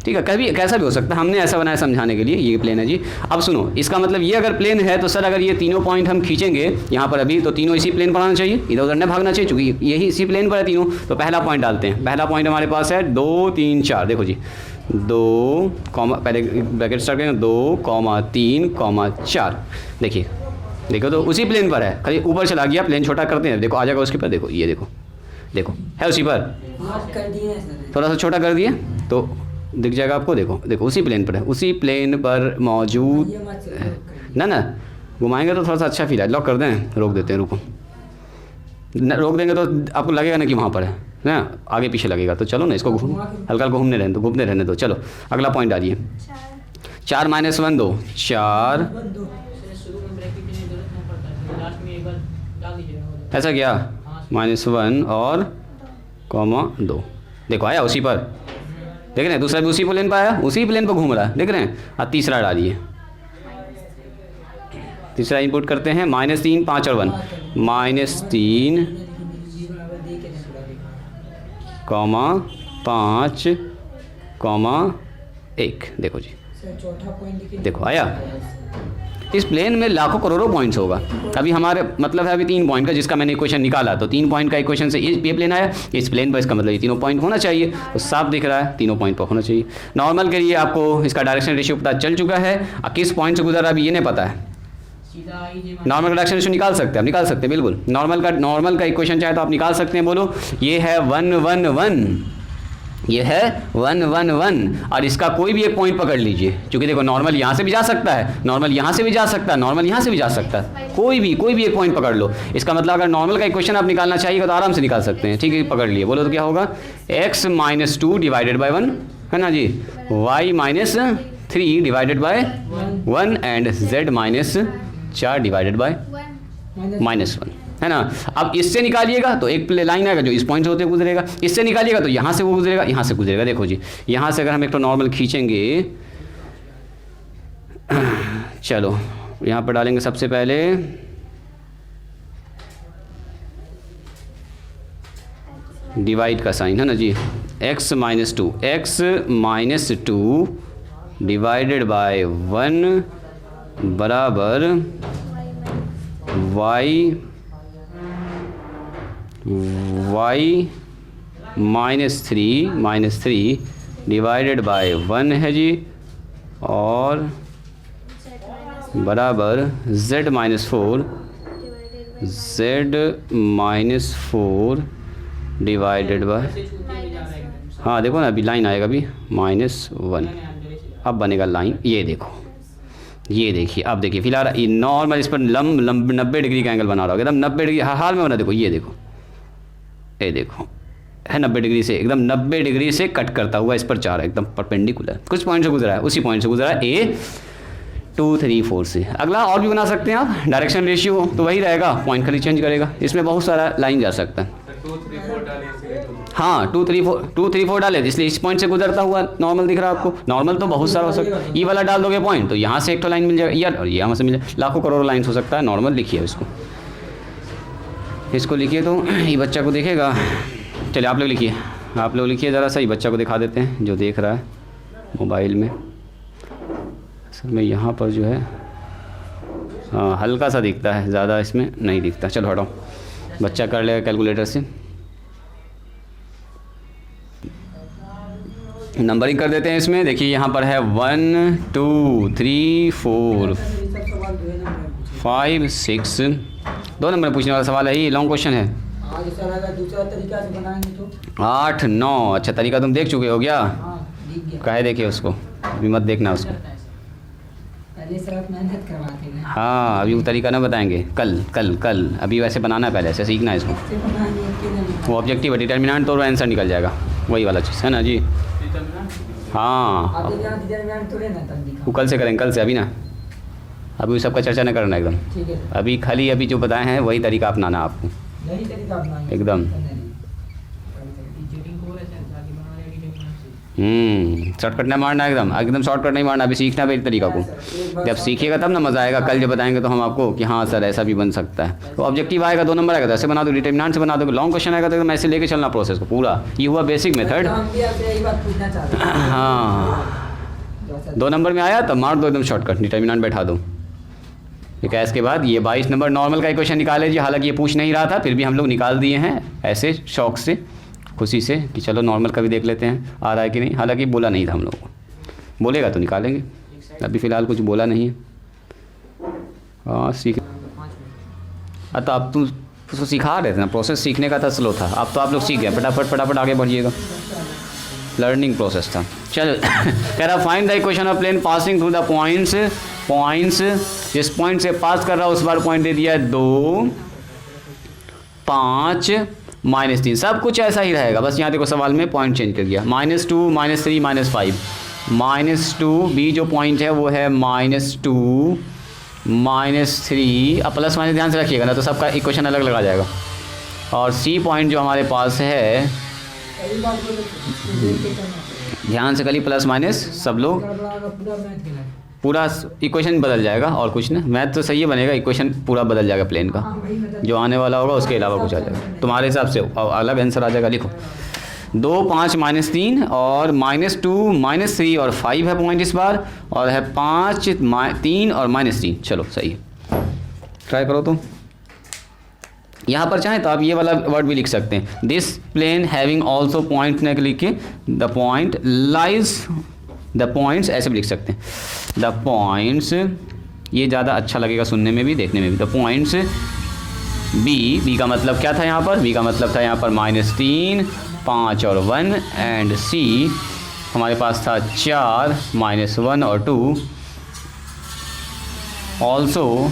ठीक है। कभी कैसा भी हो सकता है, हमने ऐसा बनाया समझाने के लिए, ये प्लेन है जी। अब सुनो, इसका मतलब ये अगर प्लेन है तो सर अगर ये तीनों पॉइंट हम खींचेंगे यहाँ पर अभी, तो तीनों इसी प्लेन पर आना चाहिए, इधर उधर नहीं भागना चाहिए, चूँकि यही इसी प्लेन पर है तीनों। तो पहला पॉइंट डालते हैं, पहला पॉइंट हमारे पास है 2 3 4, देखो जी 2, पहले ब्रैकेट स्टार्ट करेंगे, 2, 3, 4, देखिए देखो तो उसी प्लेन पर है, खाली ऊपर चला गया, प्लेन छोटा करते हैं, देखो आ जाएगा उसके पर, देखो ये देखो है उसी पर, थोड़ा सा छोटा कर दिए तो दिख जाएगा आपको, देखो उसी प्लेन पर है, उसी प्लेन पर मौजूद है ना। घुमाएंगे तो थोड़ा सा अच्छा फील है, लॉक कर दें, रोक देते हैं, रुको, रोक देंगे तो आपको लगेगा ना कि वहाँ पर है ना, आगे पीछे लगेगा। तो चलो ना इसको हल्का घूमने रहने दो। चलो अगला पॉइंट आ रही है, 4 -1 2 4, ऐसा क्या, -1 और (2), देखो आया उसी पर, देख रहे हैं, दूसरा भी उसी प्लेन पर आया, उसी प्लेन पर घूम रहा है, देख रहे हैं। अब तीसरा डालिए, तीसरा इनपुट करते हैं, -3 5 और 1, -3, (5), (1), देखो जी, देखो आया। इस प्लेन में लाखों करोड़ों पॉइंट्स होगा। अभी हमारे मतलब है अभी 3 पॉइंट का, जिसका मैंने इक्वेशन निकाला, तो 3 पॉइंट का इक्वेशन से ये प्लेन आया, इस प्लेन पर इसका मतलब ये तीनों पॉइंट होना चाहिए, तो साफ दिख रहा है तीनों पॉइंट पर होना चाहिए। नॉर्मल के लिए आपको इसका डायरेक्शन रेशियो पता चल चुका है, और किस पॉइंट से गुजरा अभी ये नहीं पता है। नॉर्मल का डायरेक्शन रेशियो निकाल सकते हैं, निकाल सकते हैं बिल्कुल, नॉर्मल का इक्वेशन चाहे तो आप निकाल सकते हैं। बोलो, ये है 1 1 1, ये है 1 1 1 और इसका कोई भी एक पॉइंट पकड़ लीजिए, क्योंकि देखो नॉर्मल यहाँ से भी जा सकता है, नॉर्मल यहाँ से भी जा सकता है, नॉर्मल यहाँ से भी जा सकता है, कोई भी एक पॉइंट पकड़ लो। इसका मतलब अगर नॉर्मल का इक्वेशन आप निकालना चाहिएगा तो आराम से निकाल सकते हैं। ठीक है, पकड़ लिए, बोलो तो क्या होगा, x - 2 डिवाइडेड बाई 1 है ना जी, y - 3 divided by 1 and z - 4 divided by -1 है ना। अब इससे निकालिएगा तो एक लाइन आएगा जो इस पॉइंट से होते गुजरेगा, इससे निकालिएगा तो यहाँ से वो गुजरेगा, यहाँ से गुजरेगा। देखो जी, यहाँ से अगर हम एक तो नॉर्मल खींचेंगे, चलो यहाँ पर डालेंगे सबसे पहले डिवाइड का साइन है ना जी, x - 2 डिवाइडेड बाय 1 बराबर y -3 डिवाइडेड बाय 1 है जी, और बराबर z - 4 डिवाइडेड बाय, हाँ देखो ना अभी लाइन आएगा अभी -1, अब बनेगा लाइन, ये देखो, ये देखिए, अब देखिए फिलहाल नॉर्मल इस पर लंब 90 डिग्री का एंगल बना रहा होगा, एकदम 90 डिग्री हाल में बना। देखो ये देखो, ये देखो है 90 डिग्री से, एकदम 90 डिग्री से कट करता हुआ इस पर चार है, एकदम परपेंडिकुलर, कुछ पॉइंट से गुजरा है, उसी पॉइंट से गुजरा है A 2 3 4 से। अगला और भी बना सकते हैं आप, डायरेक्शन रेशियो तो वही रहेगा, पॉइंट खाली चेंज करेगा, इसमें बहुत सारा लाइन जा सकता है। हाँ 2 3 4 डाले, इसलिए इस पॉइंट से गुजरता हुआ नॉर्मल दिख रहा है आपको। नॉर्मल तो बहुत सारा हो सकता है, ये वाला डाल दोगे पॉइंट तो यहाँ से एक तो लाइन मिल जाएगा, यार और यहाँ से मिल जाए, लाखों करोड़ों लाइन हो सकता है। नॉर्मल लिखिए इसको लिखिए तो ये बच्चा को देखेगा। चलिए आप लोग लिखिए ज़रा सा, ये बच्चा को दिखा देते हैं जो देख रहा है मोबाइल में। असल में यहाँ पर जो है हाँ हल्का सा दिखता है, ज़्यादा इसमें नहीं दिखता। चलो हटाओ, बच्चा कर लेगा कैलकुलेटर से। नंबरिंग कर देते हैं इसमें, देखिए यहाँ पर है 1 2 3 4 5 6, 2 नंबर पूछने वाला सवाल है, ये लॉन्ग क्वेश्चन है। दूसरा तरीका से बनाएंगे तो 8 9, अच्छा तरीका तुम देख चुके हो क्या? काहे देखिए उसको, अभी मत देखना उसको, पहले से आप मेहनत करवाते हैं। हाँ अभी वो तरीका ना बताएंगे, कल अभी वैसे बनाना, पहले ऐसे सीखना है इसको। वो ऑब्जेक्टिव है, डिटर्मिनेंट तो आंसर निकल जाएगा, वही वाला चीज़ है ना जी। हाँ वो कल से करेंगे, कल से, अभी ना, अभी सबका चर्चा न करना एकदम, अभी खाली अभी जो बताए हैं वही तरीका अपनाना आपको एकदम। शॉर्टकट नहीं मारना, एकदम शॉर्टकट नहीं मारना, अभी सीखना भी तरीका को, जब सीखिएगा तब ना मज़ा आएगा। कल जब बताएंगे तो हम आपको कि हाँ सर ऐसा भी बन सकता है। तो ऑब्जेक्टिव आएगा 2 नंबर आएगा तो ऐसे बना दो, डिटर्मिनेंट से बना दो। लॉन्ग क्वेश्चन आएगा तो एकदम ऐसे लेके चलना प्रोसेस को पूरा। ये हुआ बेसिक मेथड। हाँ 2 नंबर में आया तब मार दो एकदम शॉर्टकट, डिटर्मिनेंट बैठा दो। ठीक है, इसके बाद ये 22 नंबर नॉर्मल का इक्वेशन निकाले जी। हालांकि ये पूछ नहीं रहा था, फिर भी हम लोग निकाल दिए हैं ऐसे शौक से, खुशी से कि चलो नॉर्मल का भी देख लेते हैं आ रहा है कि नहीं। हालांकि बोला नहीं था हम लोगों को, बोलेगा तो निकालेंगे, अभी फ़िलहाल कुछ बोला नहीं है। हाँ सीख, तो आप तुम उसको सिखा रहे थे ना, प्रोसेस सीखने का था, स्लो था। अब तो आप लोग सीख गए, फटाफट आगे बढ़िएगा, लर्निंग प्रोसेस था। चल कह रहा find the equation of plane passing through the points जिस पॉइंट से पास कर रहा है उस बार पॉइंट दे दिया है 2 5 -3, सब कुछ ऐसा ही रहेगा। बस यहाँ देखो सवाल में पॉइंट चेंज कर दिया, -2 -3 -5। -2 बी जो पॉइंट है वो है -2 -3, अब प्लस माइनस ध्यान से रखिएगा ना तो सबका इक्वेशन अलग लगा जाएगा। और सी पॉइंट जो हमारे पास है, ध्यान से करिए, प्लस माइनस सब लोग, पूरा इक्वेशन बदल जाएगा और कुछ ना। मैथ तो सही है बनेगा, इक्वेशन पूरा बदल जाएगा प्लेन का, जो आने वाला होगा उसके अलावा कुछ आ जाएगा तुम्हारे हिसाब से, अलग आंसर आ जाएगा। लिखो 2 5 -3 और -2 -3 और 5 है पॉइंट इस बार, और है 5 3 और -3। चलो सही है, ट्राई करो। तो यहाँ पर चाहें तो आप ये वाला वर्ड भी लिख सकते हैं, this plane having also point ने लिख के the point lies, the points ऐसे भी लिख सकते हैं, द पॉइंट्स, ये ज़्यादा अच्छा लगेगा सुनने में भी देखने में भी। द पॉइंट्स बी का मतलब क्या था यहाँ पर, बी का मतलब था यहाँ पर -3 5 और 1 एंड सी हमारे पास था 4 -1 और 2 ऑल्सो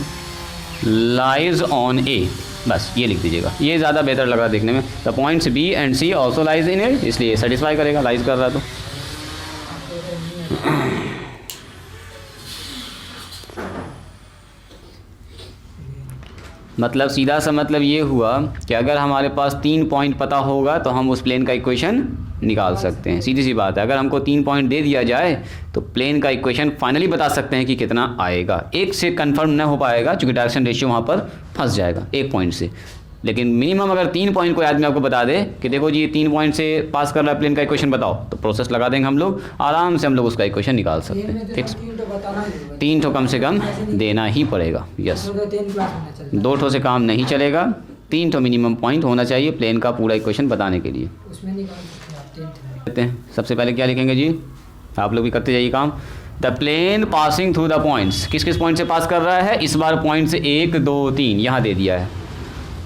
लाइज ऑन ए। बस ये लिख दीजिएगा, ये ज़्यादा बेहतर लग रहा है देखने में। The points B and C also lies in A, इसलिए सेटिस्फाई करेगा, लाइज कर रहा है तो। मतलब सीधा सा मतलब ये हुआ कि अगर हमारे पास 3 पॉइंट पता होगा तो हम उस प्लेन का इक्वेशन निकाल सकते हैं। सीधी सी बात है, अगर हमको 3 पॉइंट दे दिया जाए तो प्लेन का इक्वेशन फाइनली बता सकते हैं कि कितना आएगा। एक से कंफर्म न हो पाएगा क्योंकि डायरेक्शन रेशियो वहाँ पर फंस जाएगा 1 पॉइंट से। लेकिन मिनिमम अगर 3 पॉइंट कोई आदमी आपको बता दे कि देखो जी ये 3 पॉइंट से पास कर रहा है प्लेन का इक्वेशन बताओ, तो प्रोसेस लगा देंगे हम लोग, आराम से हम लोग उसका इक्वेशन निकाल सकते हैं। फिक्स 3 ठो कम से कम देना ही पड़ेगा। यस, 2 ठो से काम नहीं चलेगा, 3 ठो मिनिमम पॉइंट होना चाहिए प्लेन का पूरा इक्वेशन बताने के लिए। लेते हैं, सबसे पहले क्या लिखेंगे जी, आप लोग भी करते जाइए काम। The plane passing through the points, किस किस पॉइंट से पास कर रहा है, इस बार पॉइंट से 1 2 3 यहाँ दे दिया है,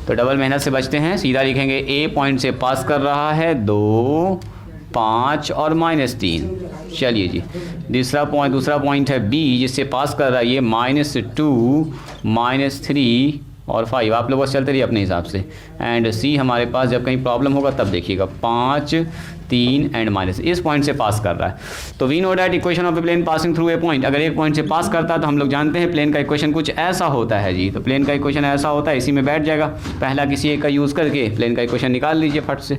तो डबल मेहनत से बचते हैं। सीधा लिखेंगे ए पॉइंट से पास कर रहा है 2 5 और -3। चलिए जी, दूसरा पॉइंट है बी जिससे पास कर रहा है ये -2 -3 और 5। आप लोगों को चलते रहिए अपने हिसाब से। एंड सी हमारे पास जब कहीं प्रॉब्लम होगा तब देखिएगा 5 3 एंड माइनस, इस पॉइंट से पास कर रहा है। तो we know that equation of a plane passing through a point, अगर एक पॉइंट से पास करता है तो हम लोग जानते हैं प्लेन का इक्वेशन कुछ ऐसा होता है जी। तो प्लेन का इक्वेशन ऐसा होता है, इसी में बैठ जाएगा। पहला किसी एक का यूज़ करके प्लेन का इक्वेशन निकाल लीजिए फट से।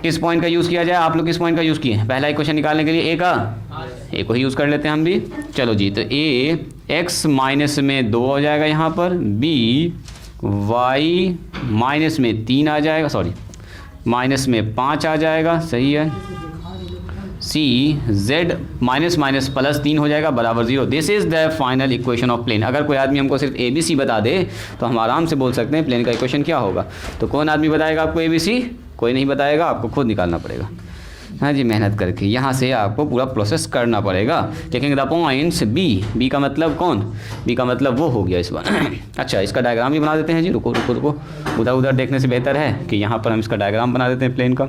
किस पॉइंट का यूज़ किया जाए, आप लोग किस पॉइंट का यूज़ किए पहला इक्वेशन निकालने के लिए? ए का, ए को ही यूज़ कर लेते हैं हम भी। चलो जी, तो ए एक्स माइनस में 2 हो जाएगा यहाँ पर, बी वाई माइनस में 3 आ जाएगा, सॉरी माइनस में 5 आ जाएगा, सही है। C z minus minus plus 3 हो जाएगा बराबर 0। This is the final equation of plane. अगर कोई आदमी हमको सिर्फ ए बी सी बता दे तो हम आराम से बोल सकते हैं प्लेन का इक्वेशन क्या होगा। तो कौन आदमी बताएगा आपको ए बी सी? कोई नहीं बताएगा, आपको खुद निकालना पड़ेगा। हाँ जी, मेहनत करके यहाँ से आपको पूरा प्रोसेस करना पड़ेगा। Taking the points B, B का मतलब कौन? बी का मतलब वो हो गया इस बार। अच्छा, इसका डायग्राम भी बना देते हैं जी। रुको रुको रुको, उधर उधर देखने से बेहतर है कि यहाँ पर हम इसका डायग्राम बना देते हैं प्लेन का।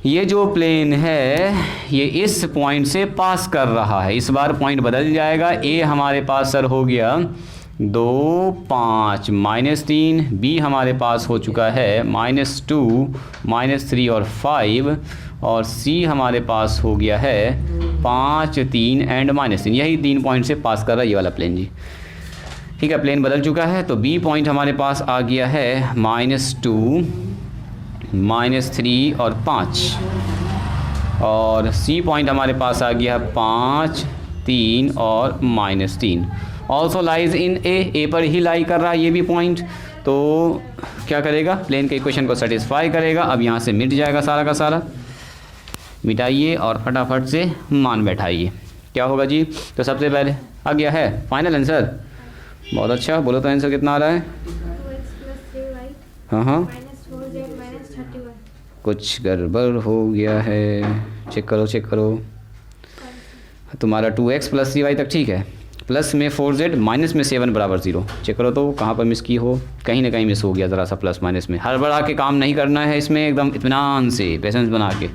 ये जो प्लेन है ये इस पॉइंट से पास कर रहा है। इस बार पॉइंट बदल जाएगा। ए हमारे पास सर हो गया 2 5 -3, बी हमारे पास हो चुका है -2 -3 और 5, और सी हमारे पास हो गया है 5 3 एंड -3। यही 3 पॉइंट से पास कर रहा है ये वाला प्लेन जी। ठीक है, प्लेन बदल चुका है। तो बी पॉइंट हमारे पास आ गया है -2 -3 और 5, और सी पॉइंट हमारे पास आ गया 5 3 और -3। ऑल्सो लाइज इन ए पर ही लाई कर रहा है ये भी पॉइंट। तो क्या करेगा, प्लेन के इक्वेशन को सेटिस्फाई करेगा। अब यहाँ से मिट जाएगा सारा का सारा, मिटाइए और फटाफट से मान बैठाइए। क्या होगा जी? तो सबसे पहले आ गया है फाइनल आंसर। बहुत अच्छा, बोलो तो आंसर कितना आ रहा है? हाँ, कुछ गड़बड़ हो गया है, चेक करो चेक करो। तुम्हारा 2x + 3y तक ठीक है, प्लस में 4z माइनस में 7 बराबर 0। चेक करो तो कहाँ पर मिस की हो, कहीं ना कहीं मिस हो गया ज़रा सा प्लस माइनस में। हड़बड़ा के काम नहीं करना है इसमें, एकदम इत्मीनान से पेशेंस बना के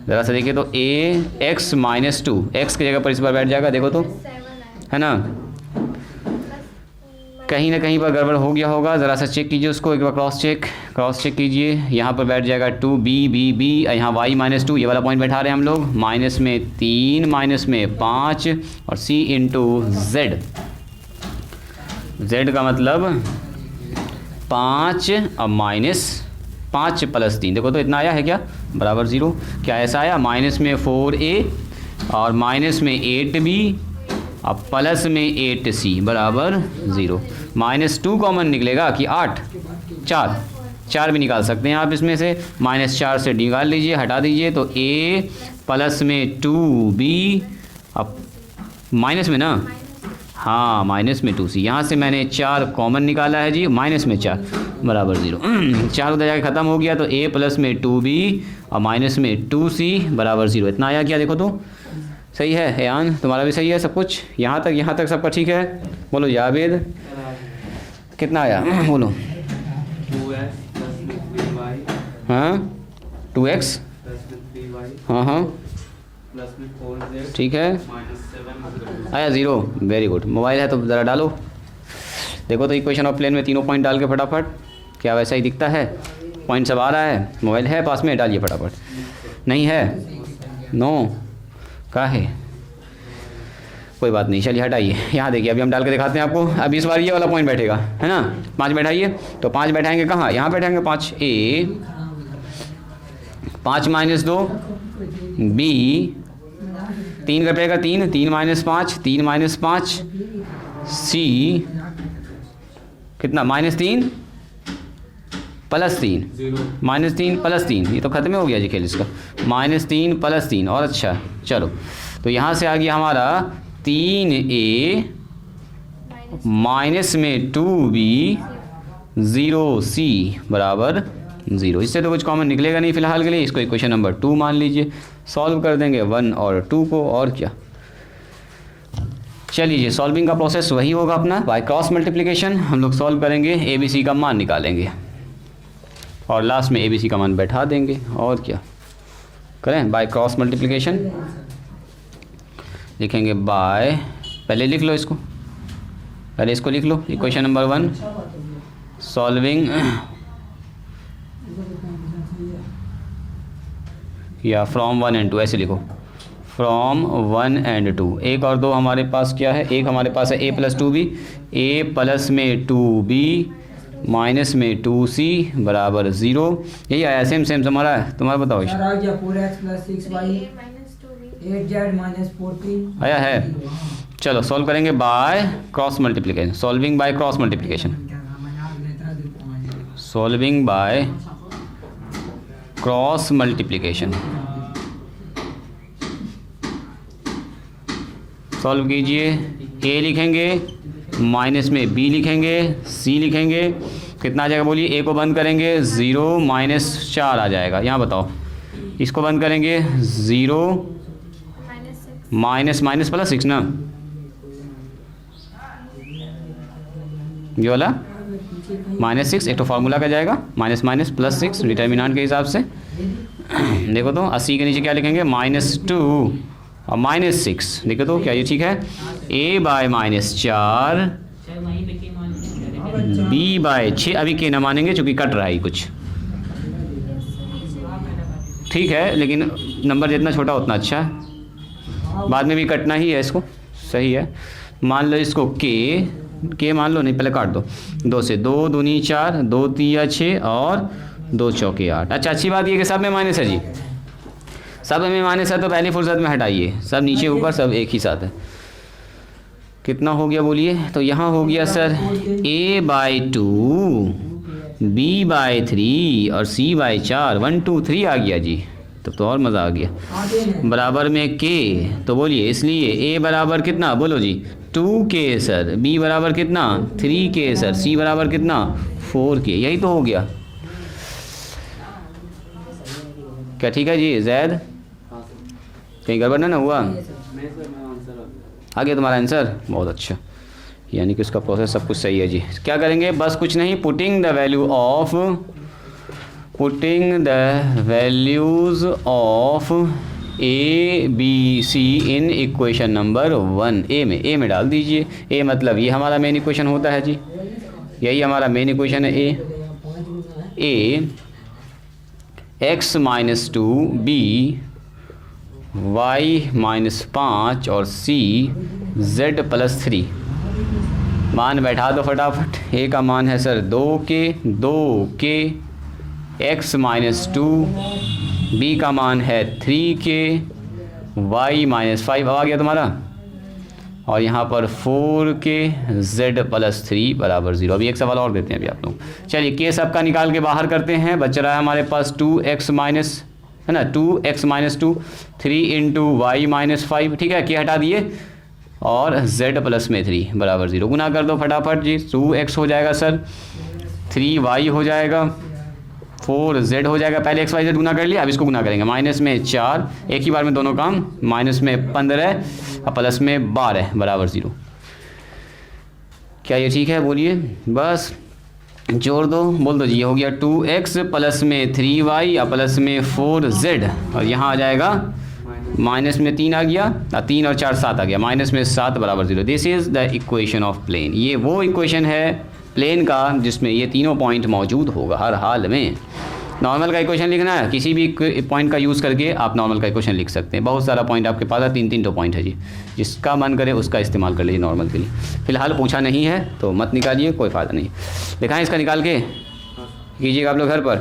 ज़रा सा देखिए। तो ए x -2, एक्स की जगह पर इस बार बैठ जाएगा, देखो तो है ना, कहीं ना कहीं पर गड़बड़ हो गया होगा। ज़रा सा चेक कीजिए उसको एक बार, क्रॉस चेक कीजिए। यहाँ पर बैठ जाएगा 2 b, यहाँ y -2 ये वाला पॉइंट बैठा रहे हैं हम लोग, माइनस में 3 माइनस में 5 और c × z। z का मतलब 5 और -5 + 3, देखो तो इतना आया है क्या, बराबर 0। क्या ऐसा आया? माइनस में 4a और माइनस में 8b अब प्लस में 8c बराबर 0। -2 कॉमन निकलेगा कि 8, 4 भी निकाल सकते हैं आप इसमें से। -4 से निकाल लीजिए, हटा दीजिए। तो a प्लस में 2b, अब माइनस में ना, हाँ माइनस में 2c, यहाँ से मैंने 4 कॉमन निकाला है जी, माइनस में 4 बराबर 0। 4 उधर जाके ख़त्म हो गया, तो a प्लस में 2b और माइनस में 2c बराबर 0। इतना आया क्या? देखो तो सही है। यान तुम्हारा भी सही है सब कुछ, यहाँ तक सबका ठीक है। बोलो जावेद कितना आया, बोलो। 2x + 3y हाँ 2x, प्लस में 3y हाँ हाँ प्लस में 4z ठीक है, -7 आया 0। Very good. मोबाइल है तो ज़रा डालो, देखो तो इक्वेशन ऑफ प्लेन में तीनों पॉइंट डाल के फटाफट, क्या वैसा ही दिखता है? पॉइंट सब आ रहा है, मोबाइल है पास में, डालिए फटाफट। नहीं है, नो का है, कोई बात नहीं, चलिए हटाइए। यहाँ देखिए अभी हम डाल के दिखाते हैं आपको। अब इस बार ये वाला पॉइंट बैठेगा, है ना? 5 बैठाइए, तो 5 बैठाएंगे कहाँ? यहाँ बैठाएंगे 5 ए, 5 - 2 बी, 3 का रहेगा 3, 3 - 5, 3 - 5 सी, कितना? -3 +3, -3 +3, ये तो खत्म हो गया जी खेल इसका। -3 +3 और अच्छा, चलो तो यहाँ से आ गया हमारा 3a माइनस में 2b 0c बराबर 0। इससे तो कुछ कॉमन निकलेगा नहीं फिलहाल के लिए, इसको इक्वेशन नंबर 2 मान लीजिए। सॉल्व कर देंगे 1 और 2 को, और क्या। चलिए सॉल्विंग का प्रोसेस वही होगा अपना, बाय क्रॉस मल्टीप्लिकेशन हम लोग सॉल्व करेंगे, ABC का मान निकालेंगे और लास्ट में ABC का मान बैठा देंगे, और क्या करें। बाय क्रॉस मल्टीप्लिकेशन लिखेंगे बाय, पहले लिख लो इसको, पहले इसको लिख लो, इक्वेशन नंबर 1 सॉल्विंग या फ्रॉम 1 and 2, ऐसे लिखो फ्रॉम 1 and 2। 1 और 2 हमारे पास क्या है? एक हमारे पास है a + 2b, a प्लस में 2b माइनस में 2c बराबर 0। यही आया, सेम सेम हमारा है, तुम्हारा बताओ। सर आ गया 4x + 6y 8z - 14 आया है। चलो सॉल्व करेंगे by cross multiplication, solving by cross multiplication, solving by cross multiplication. Solve कीजिए, a लिखेंगे, माइनस में b लिखेंगे, c लिखेंगे, कितना आ जाएगा बोलिए। a को बंद करेंगे 0 - 4 आ जाएगा। यहाँ बताओ, इसको बंद करेंगे 0 माइनस प्लस 6 ना, ये वाला -6 एक तो फार्मूला का जाएगा, माइनस प्लस 6 डिटर्मिनेंट के हिसाब से। देखो तो 80 के नीचे क्या लिखेंगे? -2 और -6। देखो तो क्या ये ठीक है? a बाय -4 b बाय 6, अभी के ना मानेंगे चूँकि कट रहा है कुछ, ठीक है, लेकिन नंबर जितना छोटा उतना अच्छा है, बाद में भी कटना ही है इसको, सही है। मान लो इसको के मान लो, नहीं पहले काट दो, 2 से 2 दूनी 4, 2 तिया 6 और 2 चौके 8। अच्छा अच्छी बात ये कि सब में माइनस है जी, सब में माइनस है तो पहली फुर्सत में हटाइए, सब नीचे ऊपर सब एक ही साथ है। कितना हो गया बोलिए? तो यहाँ हो गया sir a by 2 b by 3 और c बाय 4, 1 2 3 आ गया जी, तब तो और मज़ा आ गया। बराबर में k, तो बोलिए इसलिए a बराबर कितना बोलो जी? 2k सर, b बराबर कितना? 3k सर, c बराबर कितना? 4k। यही तो हो गया, क्या ठीक है जी जैद? कहीं गड़बड़ ना हुआ? आ गया तुम्हारा आंसर, बहुत अच्छा, यानी कि उसका प्रोसेस सब कुछ सही है जी। क्या करेंगे? बस कुछ नहीं, putting the values of a b c in equation number 1। a में डाल दीजिए। a मतलब ये हमारा मेन इक्वेशन होता है जी, यही हमारा मेन इक्वेशन है। a x - 2 b y - 5 और c z + 3। मान बैठा दो फटाफट। a का मान है सर 2k, x - 2, b का मान है 3k, y - 5 आ गया तुम्हारा, और यहाँ पर 4k z + 3 बराबर 0। अभी एक सवाल और देते हैं अभी आप लोग। चलिए k सबका निकाल के बाहर करते हैं, बच रहा है हमारे पास 2x माइनस, है ना, 2x - 2 3 × y - 5, ठीक है, k हटा दिए, और z + 3 बराबर 0। गुना कर दो फटाफट जी, 2x हो जाएगा सर, 3y हो जाएगा, 4z हो जाएगा। पहले x y z गुना कर लिया, अब इसको गुना करेंगे। माइनस में 4, एक ही बार में दोनों काम, माइनस में 15 और प्लस में 12 बराबर 0। क्या ये ठीक है बोलिए? बस जोड़ दो, बोल दो जी। ये हो गया 2x प्लस में 3y या प्लस में 4z, और यहाँ आ जाएगा माइनस में 3 आ गया, 3 और 4 7 आ गया, माइनस में 7 बराबर 0। This is the equation of plane. ये वो इक्वेशन है प्लेन का जिसमें ये तीनों पॉइंट मौजूद होगा हर हाल में। नॉर्मल का इक्वेशन लिखना है, किसी भी पॉइंट का यूज़ करके आप नॉर्मल का इक्वेशन लिख सकते हैं। बहुत सारा पॉइंट आपके पास है, 3 तो पॉइंट है जी, जिसका मन करे उसका इस्तेमाल कर लीजिए नॉर्मल के लिए। फ़िलहाल पूछा नहीं है तो मत निकालिए, कोई फ़ायदा नहीं। दिखाएं इसका निकाल के, कीजिएगा आप लोग घर पर,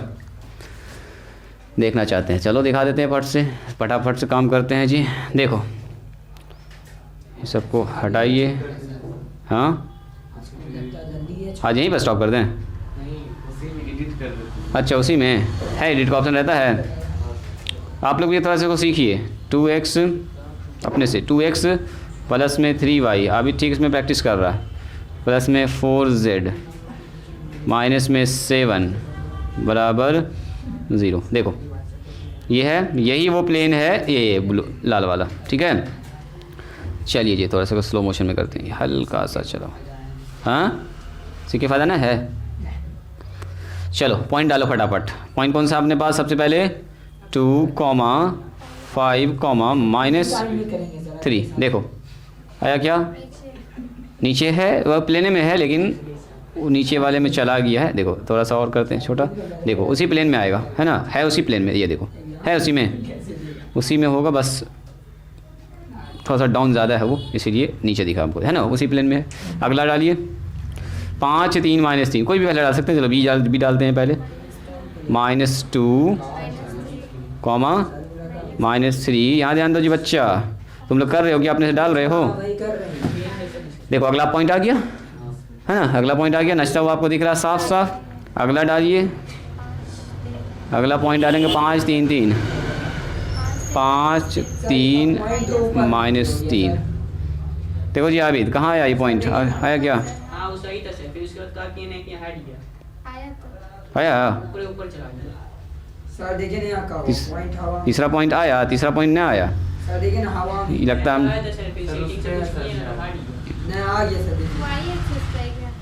देखना चाहते हैं। चलो दिखा देते हैं फट से, फटाफट से काम करते हैं जी। देखो ये सबको हटाइए। हाँ आज यहीं पर स्टॉप कर दें। अच्छा उसी में है, एडिट का ऑप्शन रहता है। आप लोग ये थोड़ा सा को सीखिए। 2x अपने से 2x प्लस में 3y, अभी ठीक इसमें प्रैक्टिस कर रहा है, प्लस में 4z माइनस में 7 बराबर 0। देखो ये है, यही वो प्लेन है, ये ब्लू लाल वाला, ठीक है। चलिए जी थोड़ा सा स्लो मोशन में करते हैं, हल्का सा चलो। हाँ सीखे फ़ायदा ना है। चलो पॉइंट डालो फटाफट। पॉइंट कौन सा अपने पास? सबसे पहले 2, 5, -3। देखो आया क्या? नीचे है, वह प्लेन में है लेकिन वो नीचे वाले में चला गया है। देखो थोड़ा सा और करते हैं छोटा, देखो उसी प्लेन में आएगा, है ना, है उसी प्लेन में। ये देखो है उसी में होगा, बस थोड़ा सा डाउन ज़्यादा है वो, इसीलिए नीचे दिखा हमको, है ना, उसी प्लेन में है। अगला डालिए 5, 3, -3, कोई भी पहले डाल सकते हैं। चलो बी डालते हैं पहले, -2, -3। यहाँ ध्यान दो जी बच्चा, तुम लोग कर रहे हो कि अपने से डाल रहे हो? देखो अगला पॉइंट आ गया, है ना, अगला पॉइंट आ गया, नचता हुआ आपको दिख रहा है साफ साफ। अगला डालिए, अगला पॉइंट डालेंगे 5, 3, 3, 5, 3, -3। देखो जी आबिद कहाँ आया ये पॉइंट? आया क्या? आया तीसरा पॉइंट आया, तीसरा पॉइंट नहीं आया लगता है।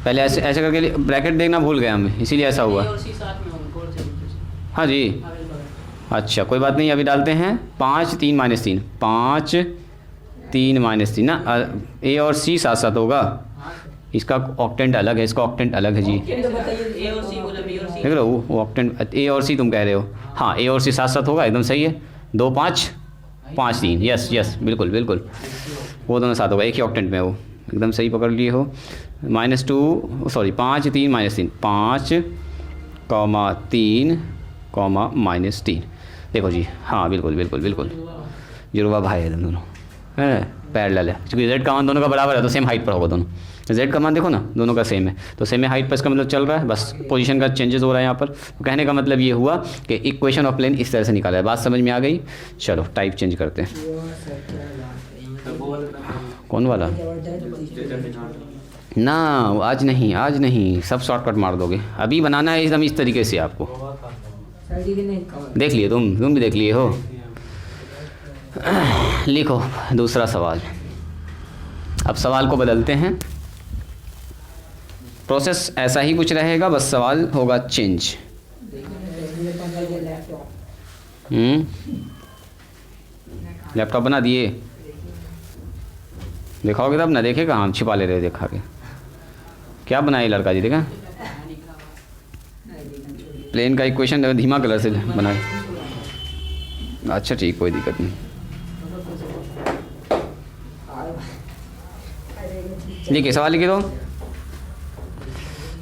पहले ऐसे ऐसे करके ब्रैकेट देखना भूल गए हम, इसीलिए ऐसा हुआ। हाँ जी अच्छा कोई बात नहीं, अभी डालते हैं 5, 3, -3, 5, 3, -3 ना, ए और सी साथ साथ होगा। इसका ऑक्टेंट अलग है, इसका ऑक्टेंट अलग है जी, देख रहे हो वो ऑक्टेंट ए और सी तुम कह रहे हो। हाँ ए और सी साथ साथ होगा, एकदम सही है। 2, 5, 5, 3, यस बिल्कुल बिल्कुल, वो दोनों साथ होगा, एक ही ऑक्टेंट में, वो एकदम सही पकड़ लिए हो। -2 सॉरी 5, 3, -3, 5, 3, -3। देखो जी हाँ बिल्कुल बिल्कुल बिल्कुल, जुड़वा भाई है दोनों, है पैरेलल है, क्योंकि जेड का मान दोनों का बराबर है तो सेम हाइट पर होगा दोनों। जेड का मान देखो ना दोनों का सेम है, तो सेम है हाइट पर, इसका मतलब चल रहा है, बस पोजीशन का चेंजेस हो रहा है यहाँ पर। तो कहने का मतलब ये हुआ कि इक्वेशन ऑफ प्लेन इस तरह से निकाला है। बात समझ में आ गई? चलो टाइप चेंज करते हैं। कौन वाला ना? आज नहीं, सब शॉर्टकट मार दोगे। अभी बनाना है एकदम इस तरीके से आपको। देख लिए तुम भी देख लिए हो। लिखो दूसरा सवाल। अब सवाल को बदलते हैं, प्रोसेस ऐसा ही कुछ रहेगा, बस सवाल होगा चेंज। लैपटॉप बना दिए, दिखाओगे तब ना, देखे कहाँ हम छिपा ले रहे, देखा के क्या बनाए लड़का जी, देखा प्लेन का इक्वेशन धीमा कलर से बनाए। अच्छा ठीक, कोई दिक्कत नहीं। लिखिए सवाल, लिखिए दो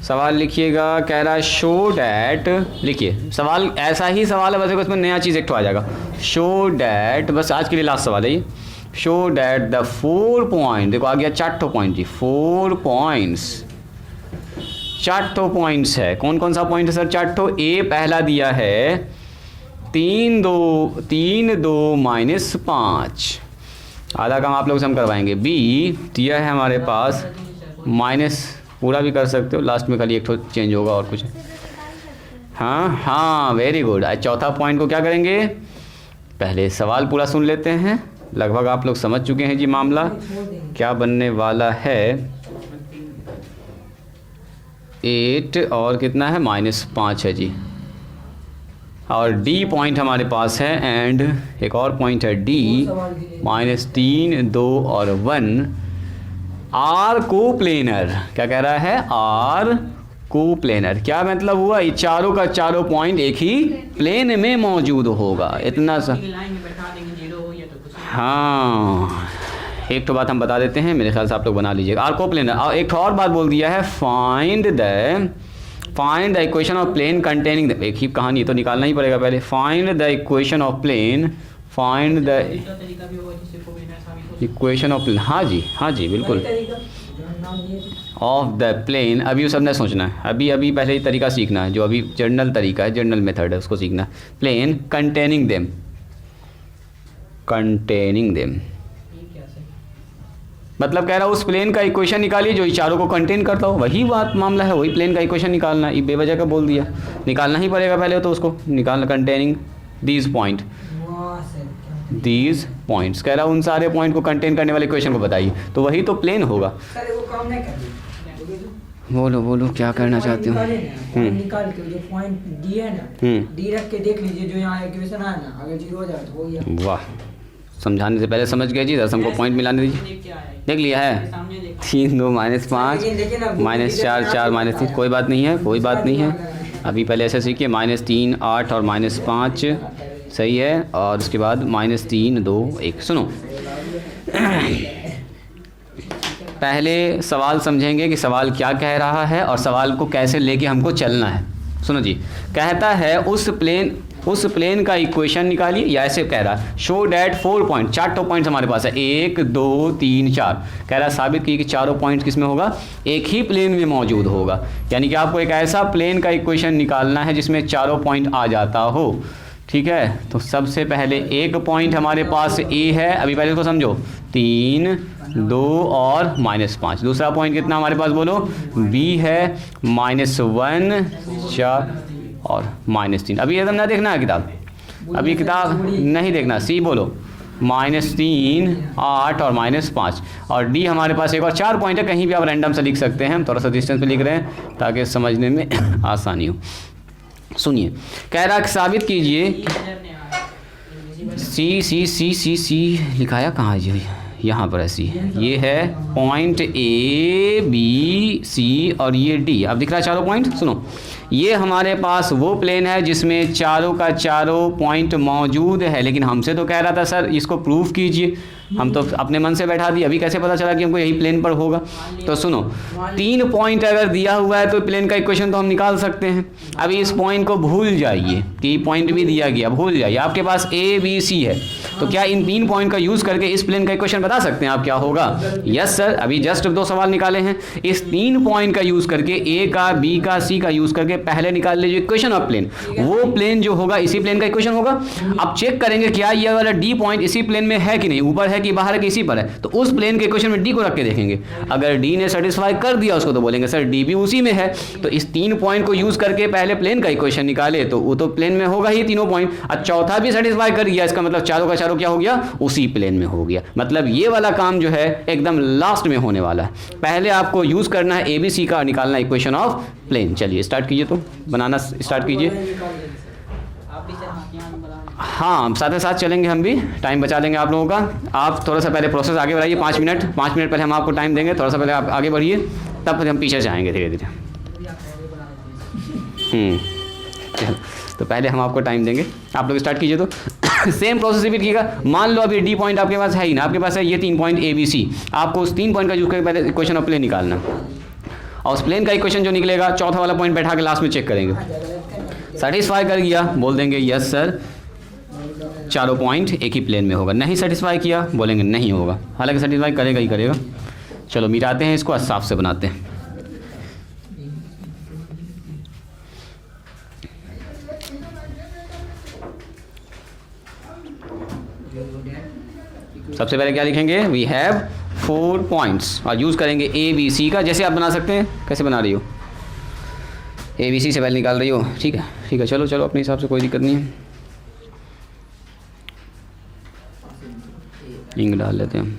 सवाल लिखिएगा। कह रहा है शो डैट, लिखिए सवाल ऐसा ही सवाल है, बस उसमें नया चीज़ एक तो आ जाएगा। शो डैट, बस आज के लिए लास्ट सवाल है ये। शो डैट द 4 पॉइंट, देखो आ गया 4 पॉइंट जी, 4 पॉइंट्स, 4 पॉइंट्स है। कौन कौन सा पॉइंट है सर? 4। ए पहला दिया है 3, 2, -5, आधा काम आप लोग से हम करवाएंगे। बी दिया है हमारे पास माइनस, पूरा भी कर सकते हो, लास्ट में खाली एक तो चेंज होगा और कुछ। हाँ वेरी गुड। आज चौथा पॉइंट को क्या करेंगे? पहले सवाल पूरा सुन लेते हैं, लगभग आप लोग समझ चुके हैं जी मामला क्या बनने वाला है। 8 और कितना है -5 है जी, और डी पॉइंट हमारे पास है, एंड एक और पॉइंट है डी -3, 2 और 1 आर कोप्लेनर। क्या कह रहा है? Are coplanar. क्या मतलब हुआ? ये चारों का चारों पॉइंट एक ही प्लेन में मौजूद होगा, इतना सा। हाँ, एक तो बात हम बता देते हैं, मेरे ख्याल से आप लोग बना लीजिएगा। Are coplanar. और एक और बात बोल दिया है, find the equation of plane containing the, एक ही कहानी तो निकालना ही पड़ेगा पहले। Find the equation of plane, find the equation of plane. हाँ जी बिल्कुल, ऑफ द प्लेन। अभी वो सब नहीं सोचना है, अभी पहले ही तरीका सीखना है, जो अभी जर्नल तरीका है, जर्नल मेथड है, उसको सीखना है। प्लेन कंटेनिंग देम, मतलब कह रहा है उस प्लेन का इक्वेशन निकालिए जो चारों को कंटेन करता हो। वही बात मामला है, वही प्लेन का इक्वेशन निकालना। ये बेवजह का बोल दिया, निकालना ही पड़ेगा पहले तो उसको निकालना। कंटेनिंग दीज पॉइंट्स, कह रहा उन सारे पॉइंट को कंटेन करने वाले इक्वेशन को बताइए, तो वही तो प्लेन होगा। बोलो क्या करना चाहते हो? निकाल के जो पॉइंट डी है ना, डी रख के देख लीजिए, जो यहाँ इक्वेशन आया ना, अगर 0 हो जाए तो हो गया। वाह, समझाने से पहले समझ गए जी, दस हमको पॉइंट मिलाने दीजिए। देख लिया है? 3, 2, -5, -4, 4, -3, कोई बात नहीं है। अभी पहले ऐसे सीखिए, -3, 8 और -5 सही है, और उसके बाद -3, 2, 1। सुनो, पहले सवाल समझेंगे कि सवाल क्या कह रहा है और सवाल को कैसे लेके हमको चलना है। सुनो जी, कहता है उस प्लेन का इक्वेशन निकालिए, या ऐसे कह रहा है शो डैट 4 पॉइंट, 4 पॉइंट्स हमारे पास है, 1, 2, 3, 4। कह रहा है साबित कीजिए कि चारों पॉइंट्स किस में होगा? एक ही प्लेन में मौजूद होगा। यानी कि आपको एक ऐसा प्लेन का इक्वेशन निकालना है जिसमें चारों पॉइंट आ जाता हो। ठीक है, तो सबसे पहले एक पॉइंट हमारे पास ए है, अभी पहले इसको समझो, 3, 2 और -5। दूसरा पॉइंट कितना हमारे पास बोलो? बी है, -1, 4 और -3। अभी एकदम ना देखना है किताब, अभी किताब नहीं देखना। सी बोलो, -3, 8 और -5। और डी हमारे पास एक और 4 पॉइंट है, कहीं भी आप रैंडम से लिख सकते हैं, हम थोड़ा सा डिस्टेंस पे लिख रहे हैं ताकि समझने में आसानी हो। सुनिए, कह रहा है साबित कीजिए, सी लिखाया कहाँ है जी? यहाँ पर ऐसी ये है पॉइंट ए, बी, सी और ये डी। अब दिख रहा है चारों पॉइंट? सुनो, ये हमारे पास वो प्लेन है जिसमें चारों का चारों पॉइंट मौजूद है, लेकिन हमसे तो कह रहा था सर इसको प्रूफ कीजिए, हम तो अपने मन से बैठा दिए, अभी कैसे पता चला कि हमको यही प्लेन पर होगा? तो सुनो, 3 पॉइंट अगर दिया हुआ है तो प्लेन का इक्वेशन तो हम निकाल सकते हैं। अभी इस पॉइंट को भूल जाइए कि पॉइंट भी दिया गया, भूल जाइए। आपके पास ए, बी, सी है, तो क्या इन 3 पॉइंट का यूज़ करके इस प्लेन का इक्वेशन बता सकते हैं आप क्या होगा? यस सर, अभी जस्ट 2 सवाल निकाले हैं। इस 3 पॉइंट का यूज़ करके, ए का, बी का, सी का यूज़ करके पहले निकाल लीजिए इक्वेशन ऑफ प्लेन। वो प्लेन जो होगा इसी प्लेन का इक्वेशन होगा। अब चेक करेंगे क्या ये वाला डी पॉइंट इसी प्लेन में है कि नहीं, ऊपर है कि बाहर है कि इसी पर है, तो उस प्लेन के इक्वेशन में डी को रख के देखेंगे। अगर डी ने सेटिस्फाई कर दिया उसको, तो बोलेंगे सर डी भी उसी में है। तो इस 3 पॉइंट को यूज़ करके पहले प्लेन का इक्वेशन निकाले, तो वो तो प्लेन में होगा ही तीनों पॉइंट। और चौथा भी सेटिस्फाई कर गया, इसका मतलब चारों का चारों क्या हो गया? उसी प्लेन में हो गया। मतलब ये वाला काम जो है एकदम लास्ट में होने वाला है। पहले आपको यूज़ करना है ABC का, निकालना इक्वेशन ऑफ प्लेन। चलिए स्टार्ट कीजिए, तो बनाना स्टार्ट कीजिए। हाँ, साथ साथ चलेंगे, हम भी टाइम बचा लेंगे आप लोगों का। आप थोड़ा सा पहले प्रोसेस आगे बढ़ाइए, 5 मिनट पहले हम आपको टाइम देंगे, थोड़ा सा पहले आप आगे बढ़िए, तब फिर हम पीछे जाएंगे धीरे धीरे। तो पहले हम आपको टाइम देंगे, आप लोग स्टार्ट कीजिए। तो सेम प्रोसेस रिपीट कीजिएगा। मान लो अभी डी पॉइंट आपके पास है ही ना, आपके पास है ये 3 पॉइंट ABC। आपको उस 3 पॉइंट का यूज करके पहले इक्वेशन ऑफ प्लेन निकालना, और उस प्लेन का इक्वेशन जो निकलेगा चौथा वाला पॉइंट बैठा के लास्ट में चेक करेंगे। सेटिस्फाई कर गया, बोल देंगे यस सर चारों पॉइंट एक ही प्लेन में होगा। नहीं सेटिस्फाई किया, बोलेंगे नहीं होगा। हालांकि सेटिस्फाई करेगा ही करेगा। चलो मिटाते हैं इसको, साफ से बनाते हैं। सबसे पहले क्या लिखेंगे? वी हैव 4 पॉइंट्स, और यूज़ करेंगे ABC का। जैसे आप बना सकते हैं, कैसे बना रही हो? ABC से पहले निकाल रही हो, ठीक है, चलो अपने हिसाब से, कोई दिक्कत नहीं है। इंक डाल लेते हैं।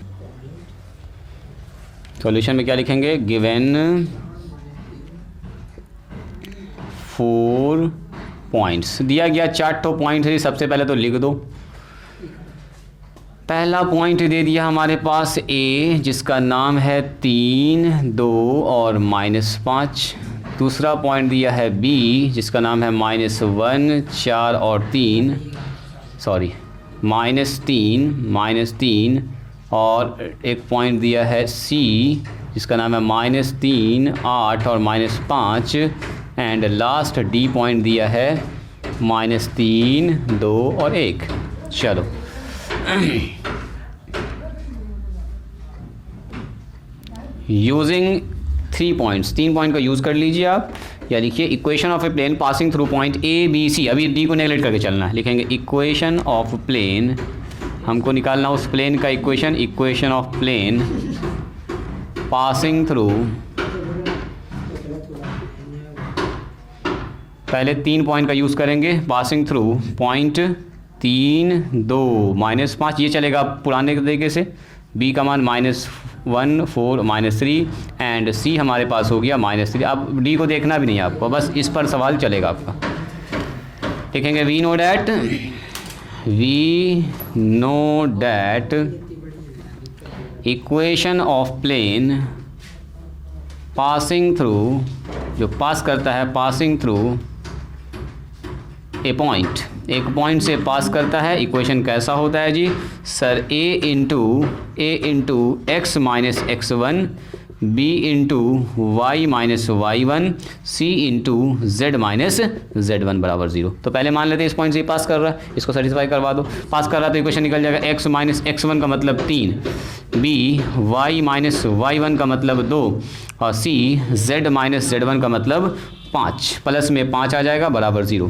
सॉल्यूशन में क्या लिखेंगे? गिवन 4 पॉइंट्स दिया गया। 4 ठो पॉइंट है, सबसे पहले तो लिख दो। पहला पॉइंट दे दिया हमारे पास ए, जिसका नाम है 3, 2 और -5। दूसरा पॉइंट दिया है बी, जिसका नाम है -1, 4 और 3, सॉरी -3 और एक पॉइंट दिया है सी, जिसका नाम है -3, 8 और -5 एंड लास्ट डी पॉइंट दिया है -3, 2 और 1। चलो यूजिंग 3 पॉइंट्स, 3 पॉइंट का यूज़ कर लीजिए आप। या लिखिए equation of a plane passing through point A B C. अभी डी को नेगलेक्ट करके चलना है, लिखेंगे इक्वेशन ऑफ प्लेन, हमको निकालना उस प्लेन का equation of plane passing through, पहले 3 पॉइंट का यूज़ करेंगे, पासिंग थ्रू पॉइंट 3, 2, -5, ये चलेगा पुराने तरीके से। बी का मान -1, 4, -3 एंड सी हमारे पास हो गया -3। अब डी को देखना भी नहीं है आपको, बस इस पर सवाल चलेगा आपका। लिखेंगे we know that equation of plane passing through, जो पास करता है पासिंग थ्रू ए पॉइंट, एक पॉइंट से पास करता है। इक्वेशन कैसा होता है जी sir, a into x minus x1, b into y minus y1, c into z minus z1 बराबर 0। तो पहले मान लेते हैं इस पॉइंट से पास कर रहा है, इसको सेटिस्फाई करवा दो। पास कर रहा है तो इक्वेशन निकल जाएगा x माइनस x1 का मतलब 3, b y माइनस y1 का मतलब 2 और c z माइनस z1 का मतलब 5, प्लस में 5 आ जाएगा बराबर 0।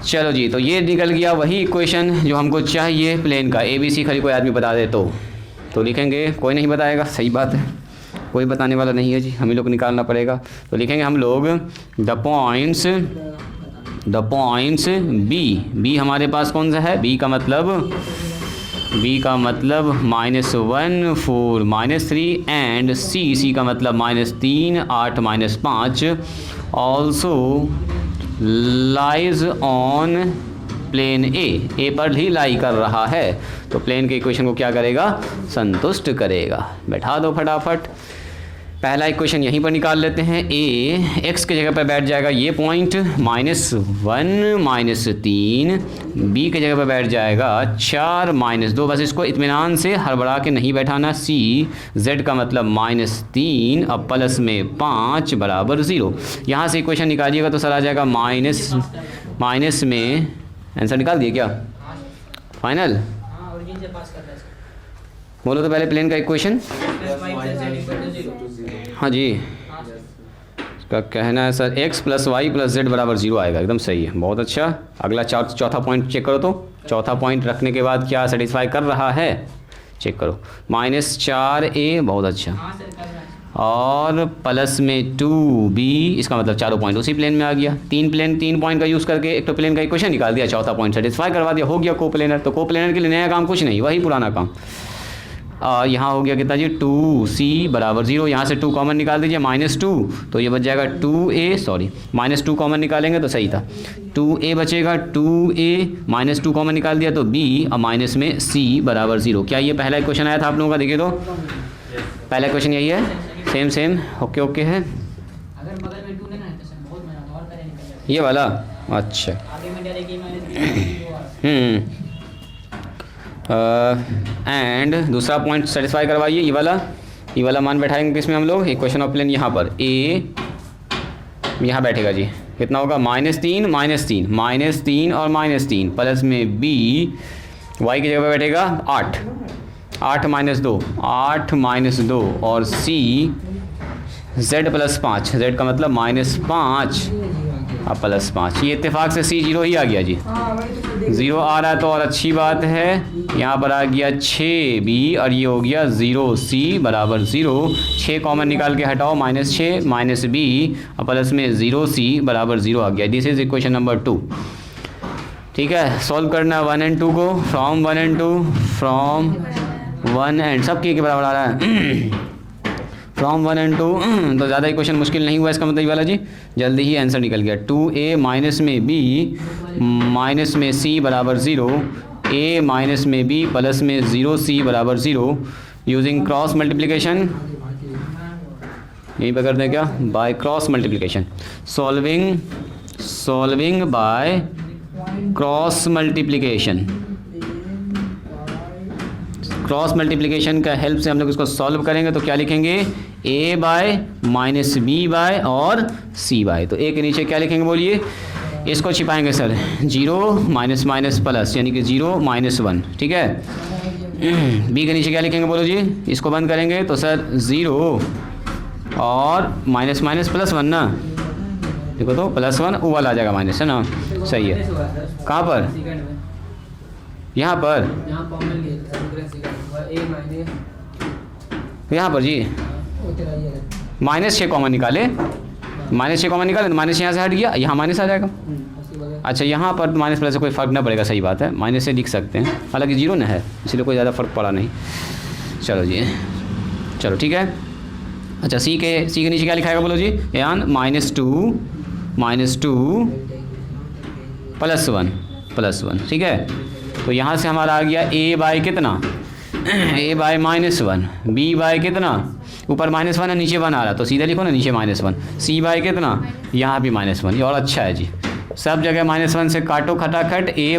चलो जी, तो ये निकल गया वही इक्वेशन जो हमको चाहिए प्लेन का। ए बी सी खाली कोई आदमी बता दे तो लिखेंगे, कोई नहीं बताएगा, सही बात है, कोई बताने वाला नहीं है जी, हम ही लोग निकालना पड़ेगा। तो लिखेंगे हम लोग द पॉइंट्स बी हमारे पास कौन सा है, बी का मतलब -1, 4, -3 एंड सी का मतलब -3, 8, -5 ऑल्सो लाइज ऑन प्लेन ए पर ही लाई कर रहा है। तो प्लेन के इक्वेशन को क्या करेगा, संतुष्ट करेगा। बैठा दो फटाफट। पहला इक्वेशन यहीं पर निकाल लेते हैं। ए एक्स के जगह पर बैठ जाएगा ये पॉइंट -1, -3, बी के जगह पर बैठ जाएगा 4, -2। बस इसको इत्मीनान से हड़बड़ा के नहीं बैठाना। सी जेड का मतलब -3 अब प्लस में 5 बराबर 0। यहाँ से इक्वेशन निकालिएगा तो सर आ जाएगा माइनस में, आंसर निकाल दिए क्या फाइनल? बोलो तो पहले प्लेन का इक्वेशन। हाँ जी, इसका कहना है सर x + y + z बराबर 0 आएगा। एकदम सही है, बहुत अच्छा। अगला चौथा पॉइंट चेक करो। तो चौथा पॉइंट रखने के बाद क्या सेटिस्फाई कर रहा है, चेक करो। -4a, बहुत अच्छा, और प्लस में 2b, इसका मतलब चारों पॉइंट उसी प्लेन में आ गया। 3 पॉइंट का यूज़ करके एक तो प्लेन का इक्वेशन निकाल दिया, चौथा पॉइंट सेटिस्फाई करवा दिया, हो गया कोप्लेनर। तो कोप्लेनर के लिए नया काम कुछ नहीं, वही पुराना काम। यहाँ हो गया कितना जी, 2c बराबर 0। यहाँ से 2 कॉमन निकाल दीजिए, -2, तो ये बच जाएगा 2a, सॉरी -2 कॉमन निकालेंगे तो सही था, 2a बचेगा। 2a -2 कॉमन निकाल दिया तो b और माइनस में c बराबर 0। क्या ये पहला क्वेश्चन आया था आप लोगों का? देखिए तो पहला क्वेश्चन यही है, सेम ओके है। अगर बगल में 2 लेना है तो सर बहुत मेहनत और करें, निकल जाए ये वाला अच्छा। आगे में डायरेक्ट एंड दूसरा पॉइंट सेटिस्फाई करवाइए। ये वाला मान बैठाएंगे किसमें हम लोग, इक्वेशन ऑफ प्लेन यहाँ पर। ए यहाँ बैठेगा जी, कितना होगा, -3 और -3 प्लस में बी वाई की जगह पर बैठेगा 8 -2 और सी z + 5, z का मतलब -5 अब +5। ये इत्तेफाक से सी 0 ही आ गया जी, 0 आ रहा है तो और अच्छी बात है। यहाँ पर आ गया 6b और ये हो गया 0c बराबर 0। 6 कॉमन निकाल के हटाओ, -6 -b और प्लस में 0c बराबर 0 आ गया। This is equation number 2। ठीक है, सॉल्व करना 1 और 2 को, फ्रॉम 1 एंड सब के बराबर आ रहा है फ्रॉम 1 and 2 तो ज़्यादा इक्वेशन मुश्किल नहीं हुआ इसका मतलब ये वाला जी, जल्दी ही आंसर निकल गया। 2a माइनस में b माइनस में c बराबर 0, a माइनस में b प्लस में 0c बराबर 0 यूजिंग क्रॉस मल्टीप्लिकेशन, यहीं पर कर दें क्या, by cross multiplication, solving by cross multiplication. Cross multiplication का हेल्प से हम लोग इसको सॉल्व करेंगे तो क्या लिखेंगे, a by minus B by और c बाय। तो a के नीचे क्या लिखेंगे बोलिए, इसको छिपाएंगे सर, 0 माइनस माइनस प्लस यानी कि 0 माइनस 1, ठीक है। b के नीचे क्या लिखेंगे बोलो जी, इसको बंद करेंगे तो सर 0 और माइनस माइनस प्लस 1 ना, देखो तो प्लस 1 वो वाला आ जाएगा माइनस, है ना, सही है। कहाँ पर, यहाँ पर, यहाँ पर जी -6 कॉमन निकाले, -6 कॉमन निकाले तो माइनस यहाँ से हट गया, यहाँ माइनस आ जाएगा। अच्छा यहाँ पर माइनस प्लस से कोई फ़र्क ना पड़ेगा, सही बात है, माइनस से लिख सकते हैं, हालांकि 0 ना है इसलिए कोई ज़्यादा फ़र्क पड़ा नहीं। चलो जी, चलो ठीक है। अच्छा सी के नीचे क्या लिखाएगा बोलो जी, यान -2 प्लस 1, ठीक है। तो यहाँ से हमारा आ गया a बाय कितना, a बाय -1, b बाय कितना, ऊपर -1 है नीचे 1 आ रहा तो सीधे लिखो ना नीचे -1, c बाय कितना, यहाँ भी -1, ये और अच्छा है जी, सब जगह -1 से काटो खटाखट, a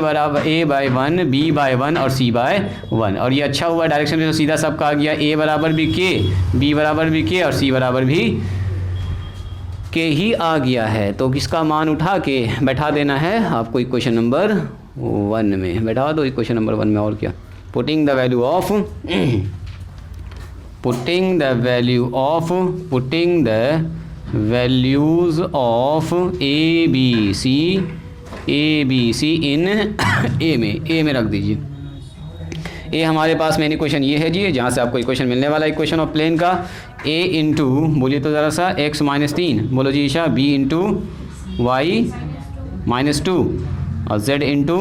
बाय 1, b बाय 1 और c बाय 1, और ये अच्छा हुआ डायरेक्शन में तो सीधा सबका आ गया, a बराबर भी k, b बराबर भी k और c बराबर भी k ही आ गया है। तो किसका मान उठा के बैठा देना है आपको इक्वेशन नंबर 1 में, बैठा दो इक्वेशन नंबर 1 में, और क्या, putting the values of a B c in a में रख दीजिए। ए हमारे पास मेन इक्वेशन ये है जी, जहाँ से आपको इक्वेशन मिलने वाला इक्वेशन ऑफ प्लेन का, a इंटू बोलिए तो ज़रा सा x -3, बोलो जी ईशा, b इंटू वाई -2 और z into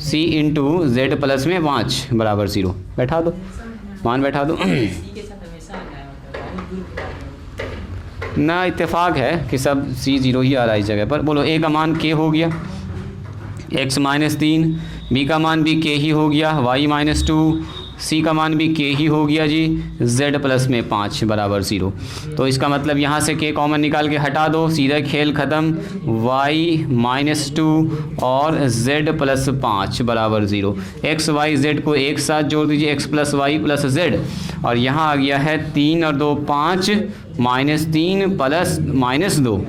c into z plus में 5 बराबर 0, बैठा दो, मान बैठा दो। ना इत्तेफाक है कि सब c 0 ही आ रहा है इस जगह पर। बोलो a का मान k हो गया, x -3, b का मान भी k ही हो गया, y -2, c का मान भी k ही हो गया जी, z प्लस में 5 बराबर 0। तो इसका मतलब यहाँ से k कॉमन निकाल के हटा दो, सीधा खेल ख़त्म, y -2 और z प्लस 5 बराबर 0। x y z को एक साथ जोड़ दीजिए, x plus Y plus z, और यहाँ आ गया है 3 और 2 5, -3 प्लस -2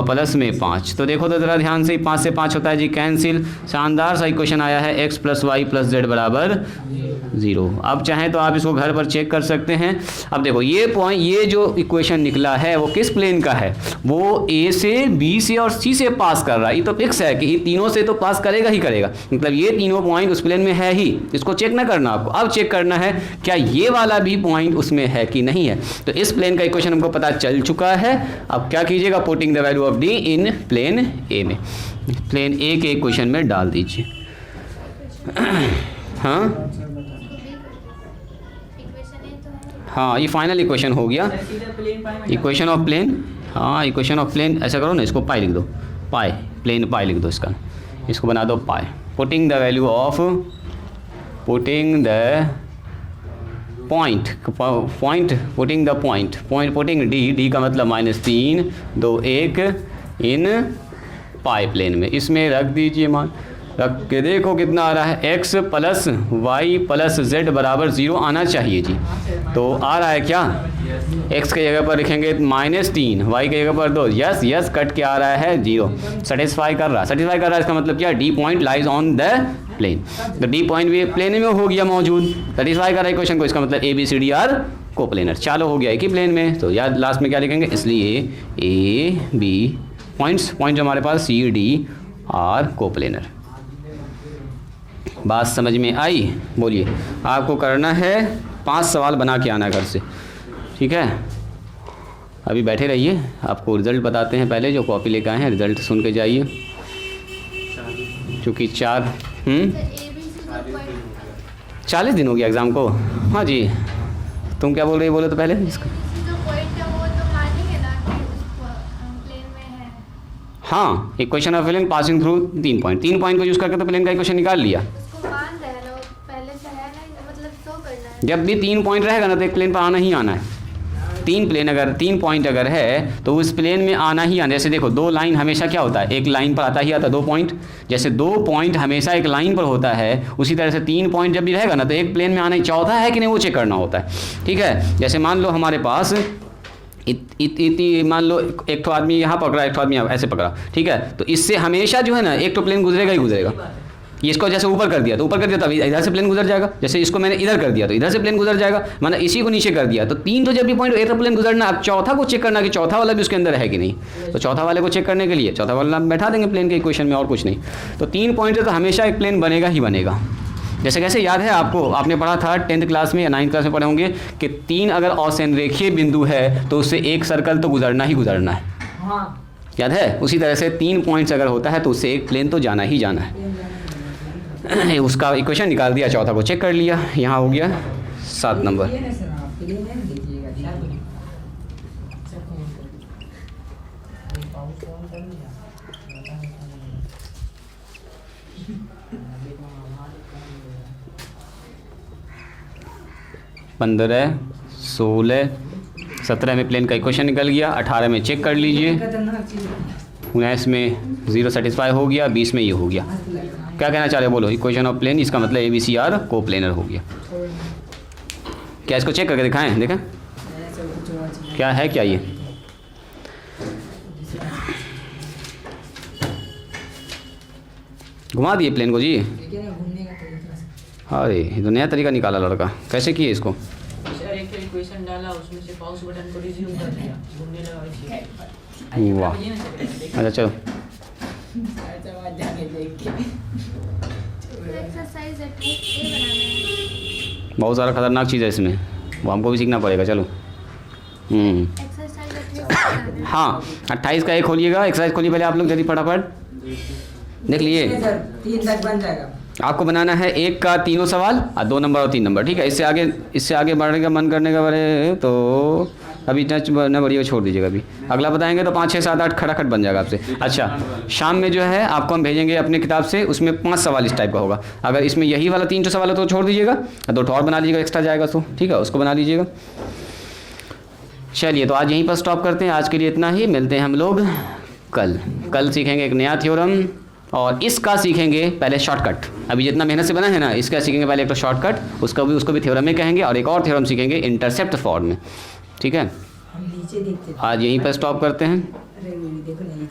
प्लस में 5। तो देखो तो ज़रा ध्यान से, 5 से 5 होता है जी कैंसिल, शानदार सा इक्वेशन आया है, x plus Y plus Z बराबर 0। अब चाहें तो आप इसको घर पर चेक कर सकते हैं। अब देखो ये जो इक्वेशन निकला है वो किस प्लेन का है, वो a से b से और c से पास कर रहा है। ये तो फिक्स है कि ये तीनों से तो पास करेगा ही करेगा, मतलब ये तीनों पॉइंट उस प्लेन में है ही, इसको चेक ना करना आपको। अब चेक करना है क्या ये वाला भी पॉइंट उसमें है कि नहीं है। तो इस प्लेन का इक्वेशन हमको पता चल चुका है। अब क्या कीजिएगा, putting the value of d in plane a में, प्लेन a के इक्वेशन में डाल दीजिए। हाँ ये फाइनल इक्वेशन हो गया, इक्वेशन ऑफ प्लेन। हाँ इक्वेशन ऑफ प्लेन, ऐसा करो ना, इसको पाई लिख दो, पाई प्लेन पाई लिख दो, इसको बना दो pi. Putting the value of, putting the point, putting the point, putting d का मतलब -3 2 1 इन पाई प्लेन में, इसमें रख दीजिए मान, रख के देखो कितना आ रहा है, x plus Y plus Z बराबर 0 आना चाहिए जी। तो आ रहा है क्या, x के जगह पर लिखेंगे -3, y के जगह पर 2, यस कट के आ रहा है 0, सेटिस्फाई कर रहा है। इसका मतलब क्या, d point lies on the plane, तो d पॉइंट भी प्लेन में हो गया मौजूद, सेटिस्फाई कर रहा है क्वेश्चन को। इसका मतलब ABCD आर कोप्लेनर, चालू हो गया एक ही प्लेन में। तो यार लास्ट में क्या लिखेंगे, इसलिए A B पॉइंट जो हमारे पास CD आर कोप्लेनर। बात समझ में आई? बोलिए, आपको करना है 5 सवाल बना के आना घर से, ठीक है। अभी बैठे रहिए, आपको रिज़ल्ट बताते हैं। पहले जो कॉपी लेकर आए हैं रिज़ल्ट सुन के जाइए, क्योंकि 4 40 दिन हो गया एग्ज़ाम को। हाँ जी, तुम क्या बोल रही बोलो तो पहले इसका। जो पॉइंट है वो तो मानेंगे ना कि उस प्लेन में है। हाँ, equation of plane passing through 3 point, 3 point को यूज़ करके तो प्लेन का इक्वेशन निकाल लिया। उसको मान रहे हैं लोग पहले से है ना, मतलब शो करना है। जब भी 3 पॉइंट रहेगा ना तो एक प्लेन पर आना ही आना है। 3 पॉइंट अगर है तो उस प्लेन में आना ही आना। जैसे देखो 2 लाइन हमेशा क्या होता है, एक लाइन पर आता ही आता 2 पॉइंट। जैसे 2 पॉइंट हमेशा एक लाइन पर होता है, उसी तरह से 3 पॉइंट जब भी रहेगा ना तो एक प्लेन में आना ही। चौथा है कि नहीं वो चेक करना होता है। ठीक है, जैसे मान लो हमारे पास मान लो एक तो आदमी यहाँ पकड़ा, एक तो आदमी ऐसे पकड़ा, ठीक है, तो इससे हमेशा जो है ना एक तो प्लेन गुजरेगा ही गुजरेगा। ये इसको जैसे ऊपर कर दिया तो ऊपर कर दिया तो इधर से प्लेन गुजर जाएगा। जैसे इसको मैंने इधर कर दिया तो इधर से प्लेन गुजर जाएगा, माना इसी को नीचे कर दिया तो 3 तो जब भी पॉइंट एक प्लेन गुजरना। अब चौथा को चेक करना कि चौथा वाला भी उसके अंदर है कि नहीं। तो चौथा वाले को चेक करने के लिए चौथा वाला बैठा देंगे प्लेन के इक्वेशन में, और कुछ नहीं। तो 3 पॉइंट है तो हमेशा एक प्लेन बनेगा ही बनेगा। जैसे कैसे याद है आपको, आपने पढ़ा था 10th क्लास में या 9th क्लास में पढ़े होंगे कि 3 अगर असंरेखीय बिंदु है तो उससे एक सर्कल तो गुजरना ही गुजरना है। हाँ, याद है। उसी तरह से 3 पॉइंट्स अगर होता है तो उससे एक प्लेन तो जाना ही जाना है। उसका इक्वेशन निकाल दिया, चौथा को चेक कर लिया, यहाँ हो गया 7 नंबर। ये ना सर, आप प्लेन है देखिएगा ध्यान से। पाउच ऑन कर लिया। 15, 16, 17 में प्लेन का इक्वेशन निकल गया, 18 में चेक कर लीजिए, खतरनाक चीज़ है। 19 में 0 सेटिस्फाई हो गया, 20 में ये हो गया। क्या कहना चाह रहे हो बोलो। इक्वेशन ऑफ प्लेन, इसका मतलब ABCR को प्लेनर हो गया। क्या इसको चेक करके दिखाएं, देखें क्या है क्या ये। घुमा दिए प्लेन को जी। देखिए ना घूमने का तरीका। अरे ये तो नया तरीका निकाला लड़का, कैसे किए इसको। सर एक इक्वेशन डाला, उसमें से पॉज बटन को रिज्यूम कर दिया, घूमने लगा वैसे। वाह, अच्छा चलो। अच्छा बात जाके देख के। एक्सरसाइज 28A बनाना है। बहुत सारा खतरनाक चीज़ है इसमें, वो हमको भी सीखना पड़ेगा। चलो एक्सरसाइज 28A बनाना है। हाँ, 28 का एक खोलिएगा, एक्सरसाइज खोलिए पहले आप लोग जल्दी फटाफट देख लिए। सर 3 तक बन जाएगा। आपको बनाना है 1 का 3 सवाल और 2 नंबर और 3 नंबर, ठीक है। इससे आगे बढ़ने का मन करने का बड़े तो अभी न बढ़िया छोड़ दीजिएगा। अभी अगला बताएंगे तो 5, 6, 7, 8 खटाखट बन जाएगा आपसे। अच्छा, शाम में जो है आपको हम भेजेंगे अपने किताब से, उसमें 5 सवाल इस टाइप का होगा। अगर इसमें यही वाला 3 सवाल है तो छोड़ दीजिएगा, 2 और बना लीजिएगा, एक्स्ट्रा जाएगा तो ठीक है, उसको बना लीजिएगा। चलिए तो आज यहीं पर स्टॉप करते हैं, आज के लिए इतना ही। मिलते हैं हम लोग कल सीखेंगे एक नया थ्योरम, और इसका सीखेंगे पहले शॉर्टकट। अभी जितना मेहनत से बना है ना, इसका सीखेंगे पहले एक तो शॉर्टकट, उसको भी थ्योरम में कहेंगे, और एक और थ्योरम सीखेंगे इंटरसेप्ट फॉर्म में, ठीक है। हम नीचे देखते हैं। आज यहीं पर स्टॉप करते हैं। अरे देखो ना ये